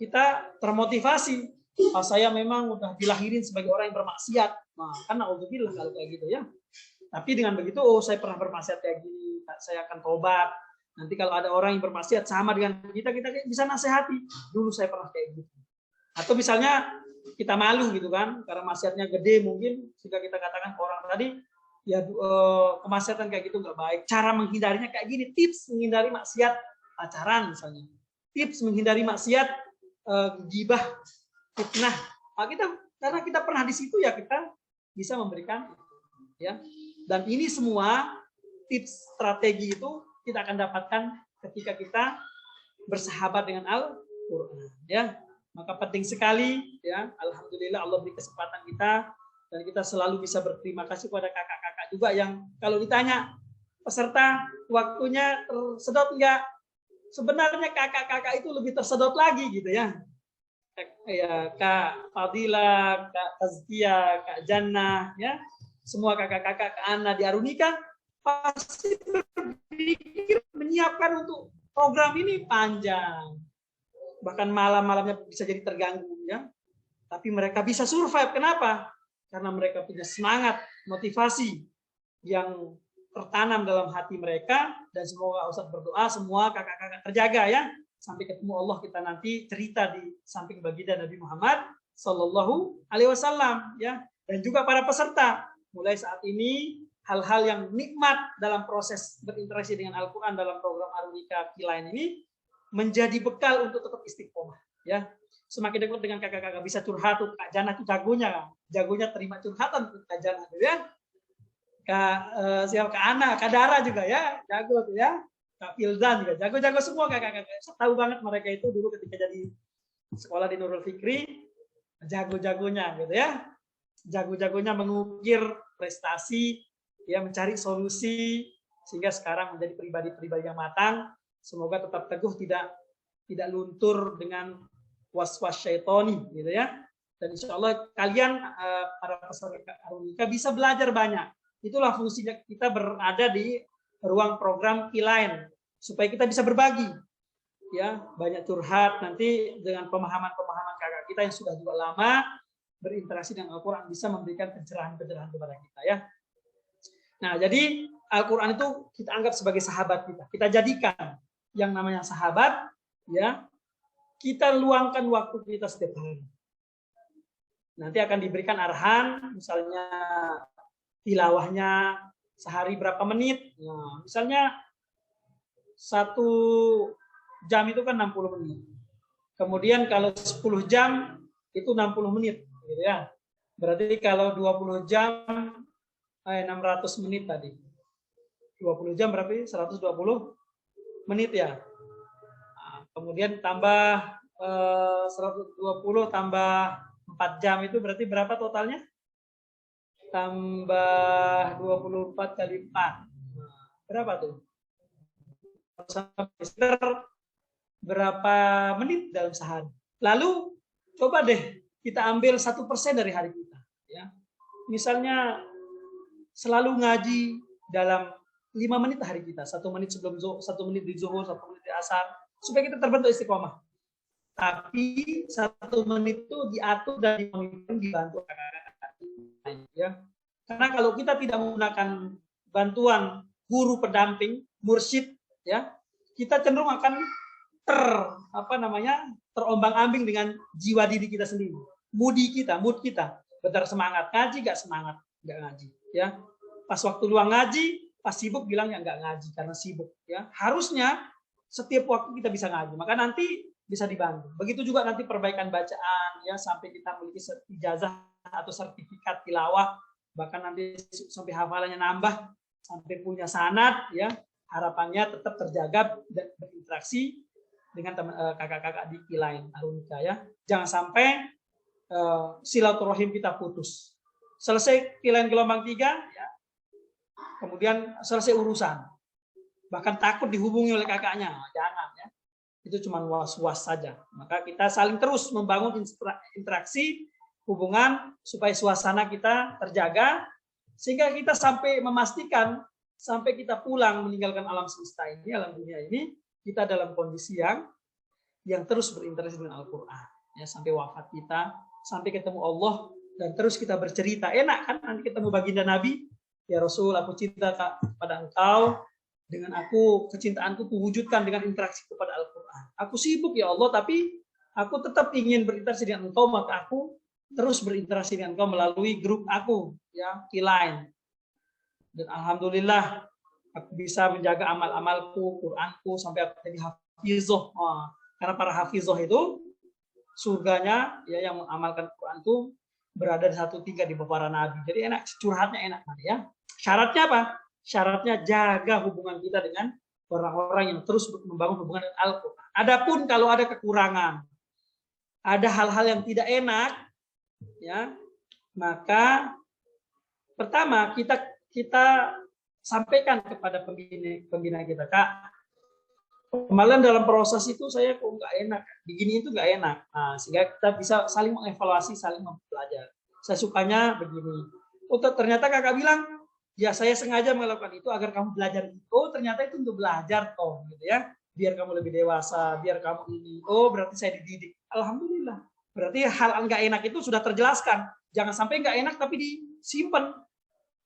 kita termotivasi. Saya memang udah dilahirin sebagai orang yang bermaksiat. Nah, karena alhamdulillah kalau kayak gitu, ya. Tapi dengan begitu, saya pernah bermaksiat kayak gini, saya akan tobat. Nanti kalau ada orang yang bermaksiat sama dengan kita bisa nasihati. Dulu saya pernah kayak gitu. Atau misalnya kita malu gitu kan, karena maksiatnya gede mungkin, sehingga kita katakan ke orang tadi, ya kemaksiatan kayak gitu nggak baik. Cara menghindarinya kayak gini, tips menghindari maksiat pacaran misalnya. Tips menghindari maksiat gibah, fitnah. Nah, karena kita pernah di situ, ya kita bisa memberikan. ya. Dan ini semua tips strategi itu kita akan dapatkan ketika kita bersahabat dengan Al-Qur'an, ya. Maka penting sekali, ya. Alhamdulillah Allah beri kesempatan kita dan kita selalu bisa berterima kasih kepada kakak-kakak juga yang kalau ditanya peserta waktunya tersedot enggak? Sebenarnya kakak-kakak itu lebih tersedot lagi gitu ya. Ya, Kak Fadila, Kak Tazkia, Kak Jannah, ya. Semua kakak-kakak, Kak Ana di Arunika pasti berpikir menyiapkan untuk program ini panjang. Bahkan malam-malamnya bisa jadi terganggu, ya. Tapi mereka bisa survive. Kenapa? Karena mereka punya semangat, motivasi yang tertanam dalam hati mereka, dan semoga Ustaz berdoa semua kakak-kakak terjaga ya sampai ketemu Allah kita nanti cerita di samping baginda Nabi Muhammad Sallallahu Alaihi Wasallam ya. Dan juga para peserta mulai saat ini hal-hal yang nikmat dalam proses berinteraksi dengan Al-Quran dalam program Arunika Kilain ini menjadi bekal untuk tetap istiqomah ya. Semakin dekat dengan kakak-kakak bisa curhat tuh. Kak Jana tuh jagonya terima curhatan tuh Kak Jana tuh ya. Kak Ana, Kak Dara juga ya, jago tuh ya. Kak Fildan juga, jago-jago semua kakak-kakak. Saya tahu banget mereka itu dulu ketika jadi sekolah di Nurul Fikri, jago-jagonya gitu ya. Jago-jagonya mengukir prestasi, ya mencari solusi, sehingga sekarang menjadi pribadi-pribadi yang matang. Semoga tetap teguh, tidak luntur dengan was-was syaitoni gitu ya. Dan insya Allah kalian para peserta Arunika bisa belajar banyak. Itulah fungsinya kita berada di ruang program Kilain supaya kita bisa berbagi ya, banyak curhat nanti dengan pemahaman-pemahaman kakak kita yang sudah juga lama berinteraksi dengan Al-Qur'an bisa memberikan pencerahan-pencerahan kepada kita ya. Nah, jadi Al-Qur'an itu kita anggap sebagai sahabat kita. Kita jadikan yang namanya sahabat ya. Kita luangkan waktu kita setiap hari. Nanti akan diberikan arahan misalnya tilawahnya sehari berapa menit. Nah, misalnya 1 jam itu kan 60 menit. Kemudian kalau 10 jam itu 60 menit gitu ya. Berarti kalau 20 jam 600 menit tadi. 20 jam berarti 120 menit ya. Nah, kemudian tambah 120 tambah 4 jam itu berarti berapa totalnya? Tambah 24 kali 4. Berapa tuh? Berapa menit dalam sehari? Lalu coba deh kita ambil 1% dari hari kita. Ya. Misalnya selalu ngaji dalam 5 menit hari kita. 1 menit sebelum zuhur, 1 menit di zuhur, 1 menit di asar. Supaya kita terbentuk istiqomah. Tapi 1 menit itu diatur dan dibantu ya. Karena kalau kita tidak menggunakan bantuan guru pendamping, mursyid ya, kita cenderung akan terombang-ambing dengan jiwa diri kita sendiri. Mood kita, bentar semangat ngaji, gak semangat, gak ngaji ya. Pas waktu luang ngaji, pas sibuk bilang ya gak ngaji karena sibuk ya. Harusnya setiap waktu kita bisa ngaji, maka nanti bisa dibantu. Begitu juga nanti perbaikan bacaan ya, sampai kita memiliki ijazah atau sertifikat tilawah, bahkan nanti sampai hafalannya nambah, sampai punya sanad ya. Harapannya tetap terjaga dan berinteraksi dengan kakak-kakak di Kilain Arunika ya. Jangan sampai silaturahim kita putus. Selesai Kilain gelombang 3 ya, kemudian selesai urusan, bahkan takut dihubungi oleh kakaknya, jangan ya. Itu cuma was-was saja. Maka kita saling terus membangun interaksi, hubungan supaya suasana kita terjaga sehingga kita sampai memastikan sampai kita pulang meninggalkan alam semesta ini, alam dunia ini, kita dalam kondisi yang terus berinteraksi dengan Al-Qur'an ya, sampai wafat kita, sampai ketemu Allah dan terus kita bercerita. Enak kan nanti ketemu baginda Nabi, ya Rasul, aku cinta pada engkau, dengan aku kecintaanku kuwujudkan dengan interaksi kepada Al-Qur'an. Aku sibuk ya Allah, tapi aku tetap ingin berinteraksi dengan engkau, maka aku terus berinteraksi dengan engkau melalui grup aku ya, Kilain. Dan alhamdulillah aku bisa menjaga amal-amalku, Qur'anku sampai aku jadi hafizoh. Karena para hafizoh itu surganya ya yang mengamalkan Qur'an itu berada di satu tingkat di bawah para nabi. Jadi enak, curhatnya enak ya. Syaratnya apa? Syaratnya jaga hubungan kita dengan orang-orang yang terus membangun hubungan dengan Al-Quran. Adapun kalau ada kekurangan, ada hal-hal yang tidak enak, ya, maka pertama kita sampaikan kepada pembina kita, Kak, kemarin dalam proses itu saya kok nggak enak, begini itu nggak enak. Nah, sehingga kita bisa saling mengevaluasi, saling mempelajari. Saya sukanya begini. Oh, ternyata kakak bilang, ya saya sengaja melakukan itu agar kamu belajar itu. Oh, ternyata itu untuk belajar toh, gitu ya. Biar kamu lebih dewasa, biar kamu ini. Oh, berarti saya dididik. Alhamdulillah. Berarti hal nggak enak itu sudah terjelaskan. Jangan sampai nggak enak tapi disimpan.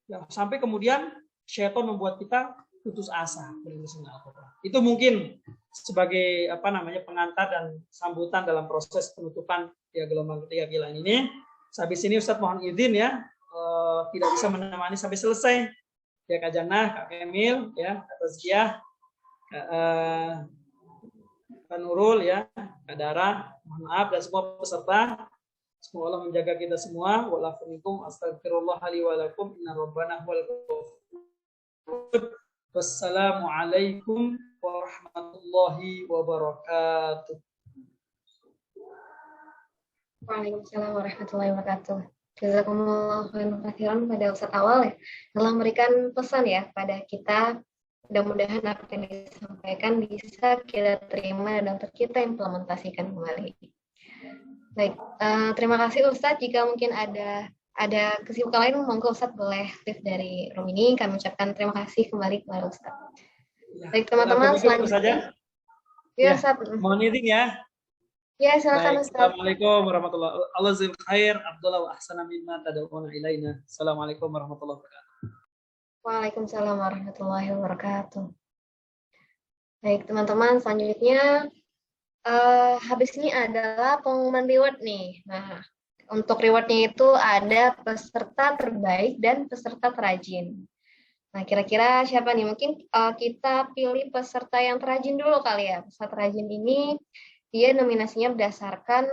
Ya, sampai kemudian syaitan membuat kita putus asa. Itu mungkin sebagai pengantar dan sambutan dalam proses penutupan ya gelombang ketiga kilain ini. Habis ini Ustadz mohon izin ya, tidak bisa menemani sampai selesai. Ya Kak Jannah, Kak Emil, ya Kak Tazkiyah, Kak Nurul, ya Kak Dara, mohon maaf dan semua peserta. Semoga Allah menjaga kita semua. Wa'alaikum astagfirullah li wa lakum inna rabbana huwal ghafur. Wassalamualaikum warahmatullahi wabarakatuh. Waalaikumsalam warahmatullahi wabarakatuh. Jazakumullah khairan pada Ustadz awal ya, telah memberikan pesan ya pada kita. Mudah-mudahan apa yang disampaikan bisa kita terima dan kita implementasikan kembali. Baik, terima kasih Ustadz. Jika mungkin ada kesibukan lain, monggo Ustadz boleh live dari room ini. Kami ucapkan terima kasih kembali kepada Ustadz. Baik teman-teman, selanjutnya. Ya, Ustadz. Mohon izin ya. Ya, silakan Ustaz. Assalamualaikum warahmatullahi wabarakatuh. Allah zil khair, Abdullah wa ahsana mimma tad'una ilaina. Assalamualaikum warahmatullahi wabarakatuh. Waalaikumsalam warahmatullahi wabarakatuh. Baik, teman-teman, selanjutnya habis ini adalah pengumuman reward nih. Nah, untuk rewardnya itu ada peserta terbaik dan peserta terrajin. Nah, kira-kira siapa nih? Mungkin kita pilih peserta yang terrajin dulu kali ya. Peserta terrajin ini dia nominasinya berdasarkan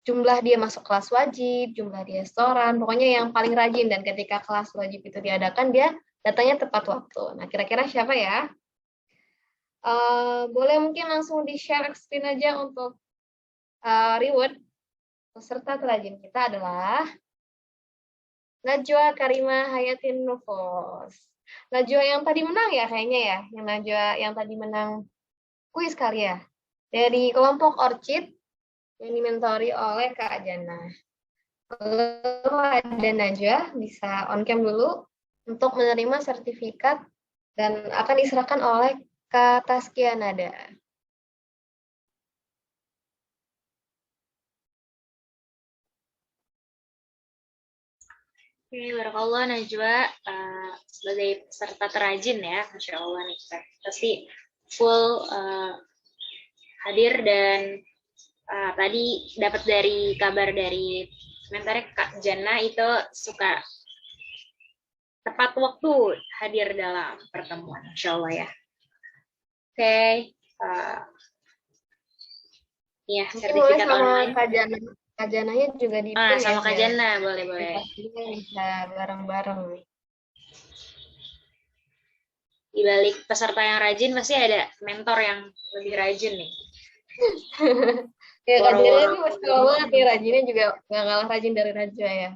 jumlah dia masuk kelas wajib, jumlah dia setoran, pokoknya yang paling rajin. Dan ketika kelas wajib itu diadakan, dia datanya tepat waktu. Nah, kira-kira siapa ya? Boleh mungkin langsung di-share screen aja untuk reward. Peserta terrajin kita adalah Najwa Karima Hayatin Nufus. Najwa yang tadi menang ya kayaknya ya, yang Najwa yang tadi menang kuis kali ya, dari kelompok Orchid yang dimentori oleh Kak Jannah. Kalau ada Najwa, bisa on cam dulu untuk menerima sertifikat dan akan diserahkan oleh Kak Tazkiyah Nada. Oke, barakallah Najwa sebagai peserta terrajin ya, Masya Allah nih, pasti full hadir dan tadi dapat dari kabar dari mentornya Kak Jannah itu suka tepat waktu hadir dalam pertemuan, Insya Allah ya. Oke, ya sertifikat online. Kak Jannahnya juga di sama Kak Jannah, boleh. Bisa bareng-bareng. Di balik peserta yang rajin pasti ada mentor yang lebih rajin nih. Ya, Kak Jannah ini masya Allah banget nih, rajinnya juga nggak kalah rajin dari Najwa ya.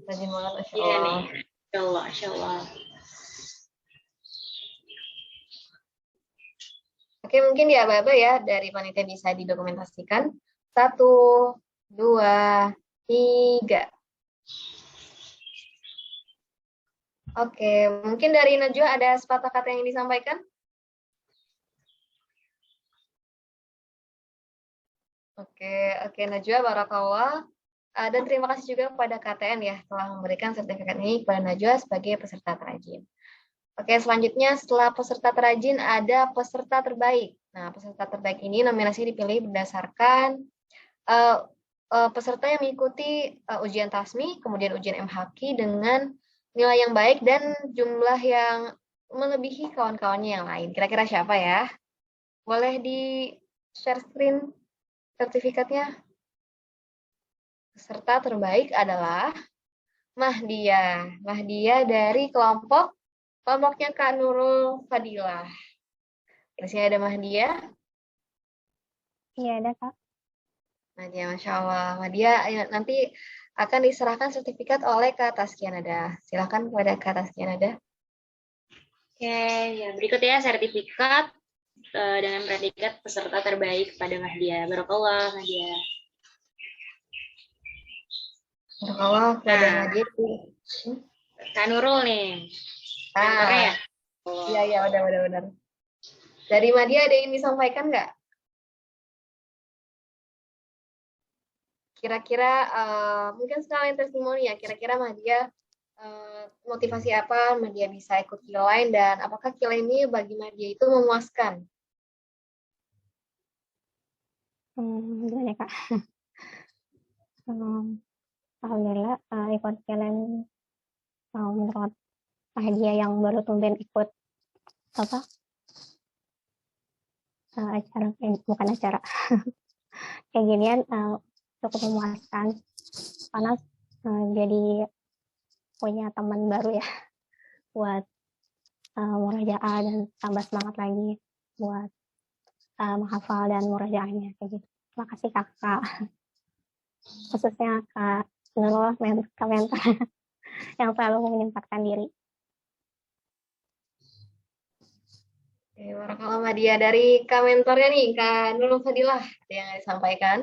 Rajin banget, masya Allah. Iya nih, masya Allah. Oke, mungkin ya Aba-aba ya dari panitia bisa didokumentasikan. 1, 2, 3. Oke, mungkin dari Najwa ada sepatah kata yang disampaikan? Oke Najwa, barakallah. Dan terima kasih juga kepada KTN ya telah memberikan sertifikat ini kepada Najwa sebagai peserta terrajin. Oke, selanjutnya setelah peserta terrajin ada peserta terbaik. Nah, peserta terbaik ini nominasi dipilih berdasarkan peserta yang mengikuti ujian tasmi, kemudian ujian MHQ dengan nilai yang baik dan jumlah yang melebihi kawan-kawannya yang lain. Kira-kira siapa ya? Boleh di share screen sertifikatnya? Peserta terbaik adalah Mahdia. Mahdia dari kelompoknya Kak Nurul Fadilah. Di sini ada Mahdia. Iya, ada Kak. Mahdia, Masya Allah. Mahdia nanti akan diserahkan sertifikat oleh Kak Taskianada. Silakan kepada Kak Taskianada. Oke, ya berikut ya sertifikat dengan predikat peserta terbaik pada Mahdia. Barakallah Mahdia. Barakallah kepada Mahdia. Kak Nurul nih. Mentornya ya? Iya, benar. Dari Mahdia ada yang disampaikan nggak? Kira-kira mungkin sekalian testimoni ya, kira-kira Mahdia motivasi apa Mahdia bisa ikut Q-Line dan apakah Q-Line ini bagi Mahdia itu memuaskan? Gimana Kak? Alhamdulillah ikut Q-Line menurut Mahdia yang baru tumben ikut apa? Acara, bukan acara. Kayak ginian cukup memuaskan karena jadi punya teman baru ya buat murajaah dan tambah semangat lagi buat menghafal dan murajaahnya kayak gitu. Terima kasih kakak, khususnya Kak Nurul, Kak mentor yang selalu menyempatkan diri. Barakallah Mahdia. Dari Kak mentornya nih, Kak Nurul Fadilah, ada yang disampaikan?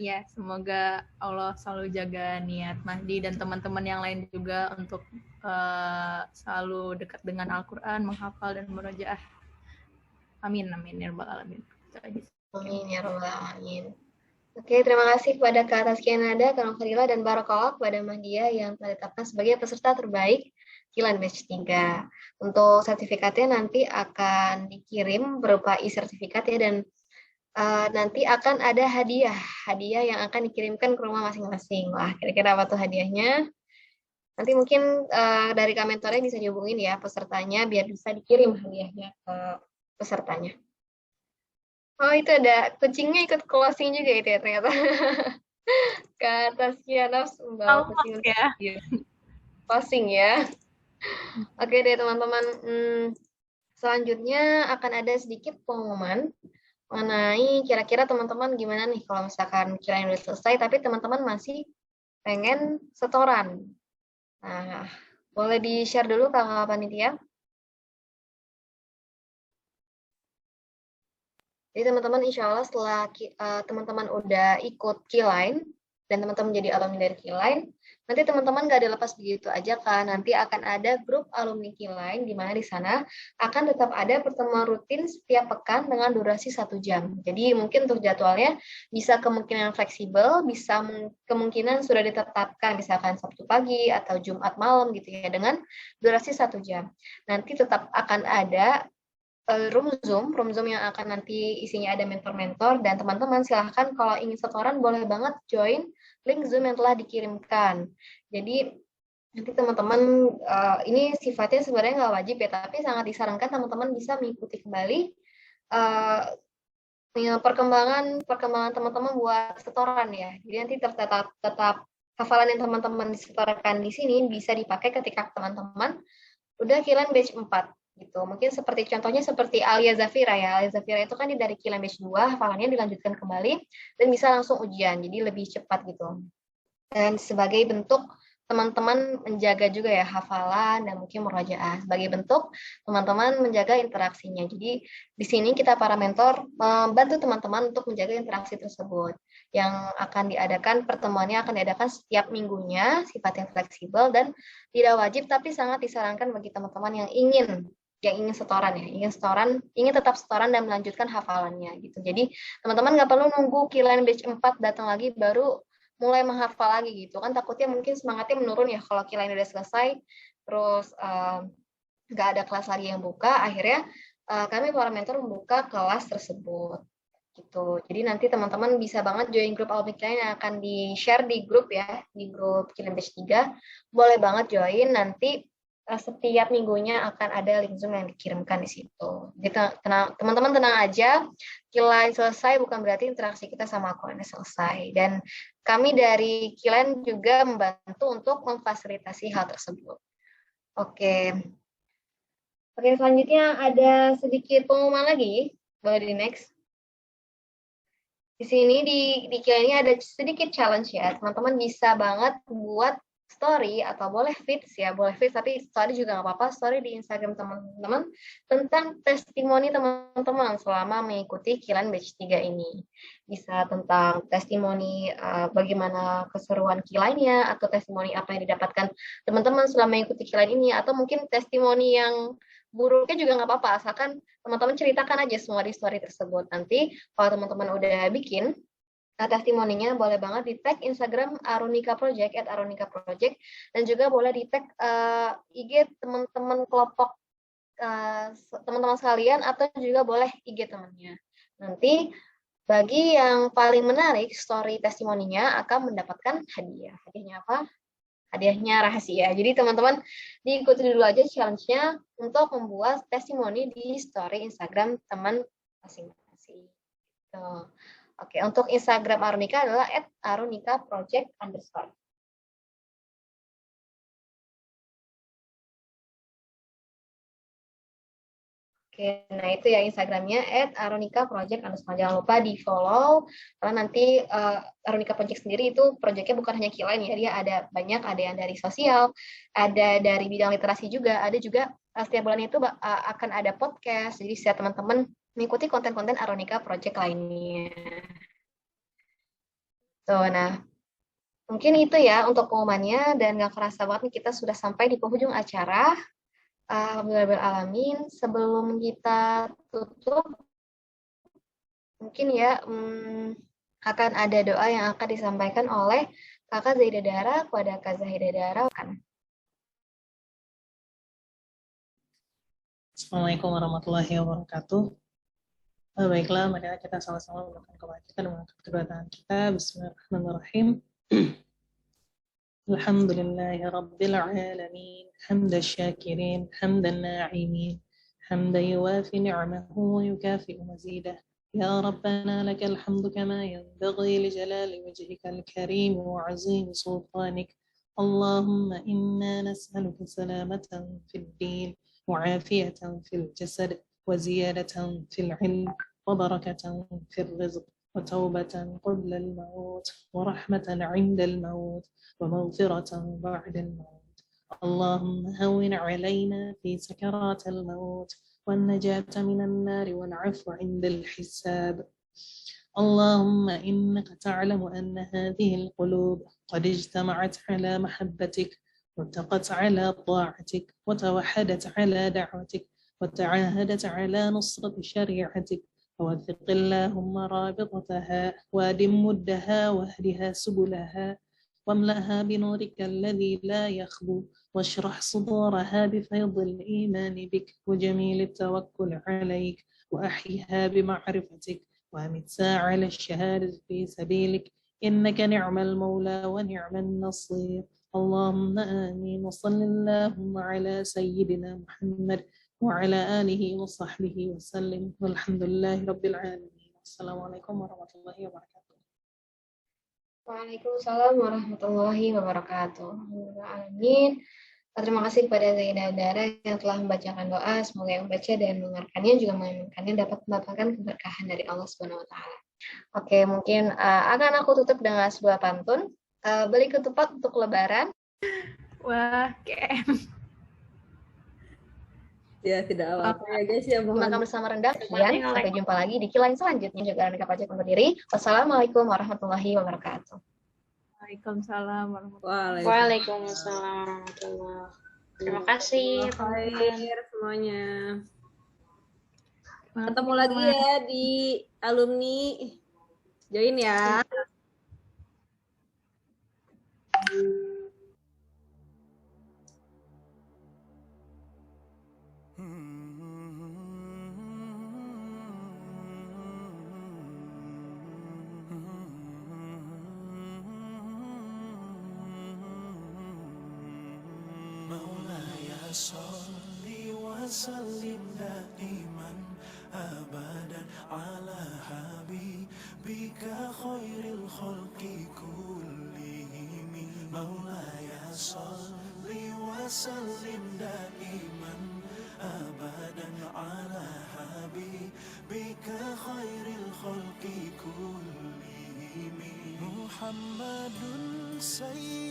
Ya, semoga Allah selalu jaga niat Mahdi dan teman-teman yang lain juga untuk selalu dekat dengan Al-Quran, menghafal dan murojaah. Amin, ya rabbal alamin. Amin ya rabbal alamin. Oke, terima kasih kepada Kak Taskianada, Kak Nurul dan Barakallah kepada Mahdia yang telah ditetapkan sebagai peserta terbaik Q-Line Batch 3. Untuk sertifikatnya nanti akan dikirim berupa e-sertifikat ya, dan nanti akan ada hadiah yang akan dikirimkan ke rumah masing-masing. Wah, kira-kira apa tuh hadiahnya? Nanti mungkin dari Kak mentornya bisa dihubungin ya pesertanya biar bisa dikirim hadiahnya ke pesertanya. Oh, itu ada kucingnya ikut closing juga itu ya ternyata. Kak Taskia Nafs membawa kucing ya. closing ya. Oke deh teman-teman. Selanjutnya akan ada sedikit pengumuman mengenai kira-kira teman-teman gimana nih kalau misalkan Q-Line udah selesai tapi teman-teman masih pengen setoran. Nah, boleh di-share dulu Kakak Panitia. Jadi teman-teman insya Allah setelah teman-teman udah ikut Q-Line dan teman-teman jadi alumni dari Q-Line, nanti teman-teman gak dilepas begitu aja kan, nanti akan ada grup alumni Q-Line di mana di sana akan tetap ada pertemuan rutin setiap pekan dengan durasi 1 jam. Jadi mungkin untuk jadwalnya bisa kemungkinan fleksibel, bisa kemungkinan sudah ditetapkan misalkan Sabtu pagi atau Jumat malam gitu ya dengan durasi 1 jam. Nanti tetap akan ada room Zoom yang akan nanti isinya ada mentor-mentor dan teman-teman silahkan kalau ingin setoran boleh banget join link Zoom yang telah dikirimkan. Jadi nanti teman-teman ini sifatnya sebenarnya nggak wajib ya, tapi sangat disarankan teman-teman bisa mengikuti kembali perkembangan teman-teman buat setoran ya. Jadi nanti tetap hafalan yang teman-teman disetorkan di sini bisa dipakai ketika teman-teman udah Q-Line batch 4 gitu. Mungkin seperti contohnya seperti Alia Zafira ya. Alia Zafira itu kan dari Q-Line batch 2 hafalannya dilanjutkan kembali dan bisa langsung ujian. Jadi lebih cepat gitu. Dan sebagai bentuk teman-teman menjaga juga ya hafalan dan mungkin murajaah. Sebagai bentuk teman-teman menjaga interaksinya. Jadi di sini kita para mentor membantu teman-teman untuk menjaga interaksi tersebut. Yang akan diadakan, pertemuannya akan diadakan setiap minggunya, sifatnya fleksibel dan tidak wajib, tapi sangat disarankan bagi teman-teman yang ingin setoran ya, ingin tetap setoran dan melanjutkan hafalannya gitu. Jadi teman-teman nggak perlu nunggu Q-Line batch 4 datang lagi baru mulai menghafal lagi gitu kan, takutnya mungkin semangatnya menurun ya kalau Q-Line udah selesai terus nggak ada kelas lagi yang buka, akhirnya kami para mentor membuka kelas tersebut gitu. Jadi nanti teman-teman bisa banget join grup alumni yang akan di-share di grup ya, di grup Q-Line batch 3 boleh banget join. Nanti setiap minggunya akan ada link Zoom yang dikirimkan di situ. Jadi teman-teman tenang aja, Kilain selesai bukan berarti interaksi kita sama Al-Quran selesai. Dan kami dari Kilain juga membantu untuk memfasilitasi hal tersebut. Oke, selanjutnya ada sedikit pengumuman lagi. Boleh di next. Di sini di Kilain ini ada sedikit challenge ya. Teman-teman bisa banget buat story atau boleh feeds ya, boleh feeds tapi story juga nggak apa-apa, story di Instagram teman-teman tentang testimoni teman-teman selama mengikuti Kilain Batch 3 ini. Bisa tentang testimoni bagaimana keseruan Kilainnya, atau testimoni apa yang didapatkan teman-teman selama mengikuti Kilain ini, atau mungkin testimoni yang buruknya juga nggak apa-apa, asalkan teman-teman ceritakan aja semua di story tersebut. Nanti kalau teman-teman udah bikin testimoninya, boleh banget di tag Instagram Arunika Project @arunika_project, dan juga boleh di tag IG teman-teman kelompok teman-teman sekalian, atau juga boleh IG temannya. Nanti bagi yang paling menarik story testimoninya akan mendapatkan hadiah. Hadiahnya apa? Hadiahnya rahasia. Jadi teman-teman diikuti dulu aja challenge-nya untuk membuat testimoni di story Instagram teman masing-masing. Oke, untuk Instagram Arunika adalah @arunika_project_. Oke, nah itu ya Instagramnya @arunika_project_. Jangan lupa di follow, karena nanti Arunika Project sendiri itu projectnya bukan hanya Kilain ya, dia ada banyak, ada yang dari sosial, ada dari bidang literasi juga, ada juga setiap bulan itu akan ada podcast, jadi bisa teman-teman mengikuti konten-konten Arunika Project lainnya. Nah mungkin itu ya untuk pengumumannya, dan gak kerasa banget nih kita sudah sampai di penghujung acara. Alhamdulillahirrahmanirrahim. Sebelum kita tutup, mungkin ya akan ada doa yang akan disampaikan oleh Kakak Zaidah Dara kepada Kak Zahidah Dara. Assalamualaikum warahmatullahi wabarakatuh. Baiklah, mari kita sama-sama melakukan kewajiban mengangkat kedua tangan kita. Bismillahirrahmanirrahim. Alhamdulillahi Rabbil Alamin, hamda syakirin, hamdan na'imin, hamda yuwafi ni'amahu wa yukafi'u mazidah. Ya Rabbana lakal hamdu kama yanbaghi li jalali wajhikal karim wa azim sultanik. Allahumma inna nas'aluka salamatan fid din wa afiyatan fil jasad wa ziyadatan fil ilm wa barakatan fil rizq wa tawbatan qabla al-maut wa rahmatan 'inda al-maut ومغفرة بعد الموت. اللهم هون علينا في سكرات الموت والنجاة من النار والعفو عند الحساب. اللهم إنك تعلم أن هذه القلوب قد اجتمعت على محبتك واتقت على طاعتك وتوحدت على دعوتك وتعاهدت على نصرة شريعتك، فوثق اللهم رابطتها وادم مدها واهدها سبلها واملأها بنورك الذي لا يخبو، واشرح صدورها بفيض الإيمان بك وجميل التوكل عليك، وأحيها بمعرفتك وأمتها على الشهادة في سبيلك، إنك نعم المولى ونعم النصير. اللهم آمين. وصل اللهم على سيدنا محمد وعلى آله وصحبه وسلم، والحمد لله رب العالمين. السلام عليكم ورحمة الله وبركاته. Waalaikumsalam warahmatullahi wabarakatuh. Amin. Terima kasih kepada Zaidah Dara yang telah membacakan doa. Semoga yang membaca dan mendengarkannya juga mengaminkannya dapat mendapatkan keberkahan dari Allah Subhanahu wa taala. Oke, mungkin akan aku tutup dengan sebuah pantun. Beli ketupat untuk lebaran. Wah, KM. Ya, tidak apa-apa ya guys ya. Makan bersama rendah. Sampai jumpa lagi di Kilain selanjutnya. Juga Arunika Project berdiri. Wassalamualaikum warahmatullahi wabarakatuh. Waalaikumsalam warahmatullahi Waalaikumsalam. Waalaikumsalam warahmatullahi. Terima kasih Khair semuanya. Ketemu lagi ya di alumni. Join ya. صل وسلم دائما أبدا على حبيبك خير الخلق كلهم مولاي صل وسلم دائما أبدا على حبيبك خير الخلق كلهم محمد سيد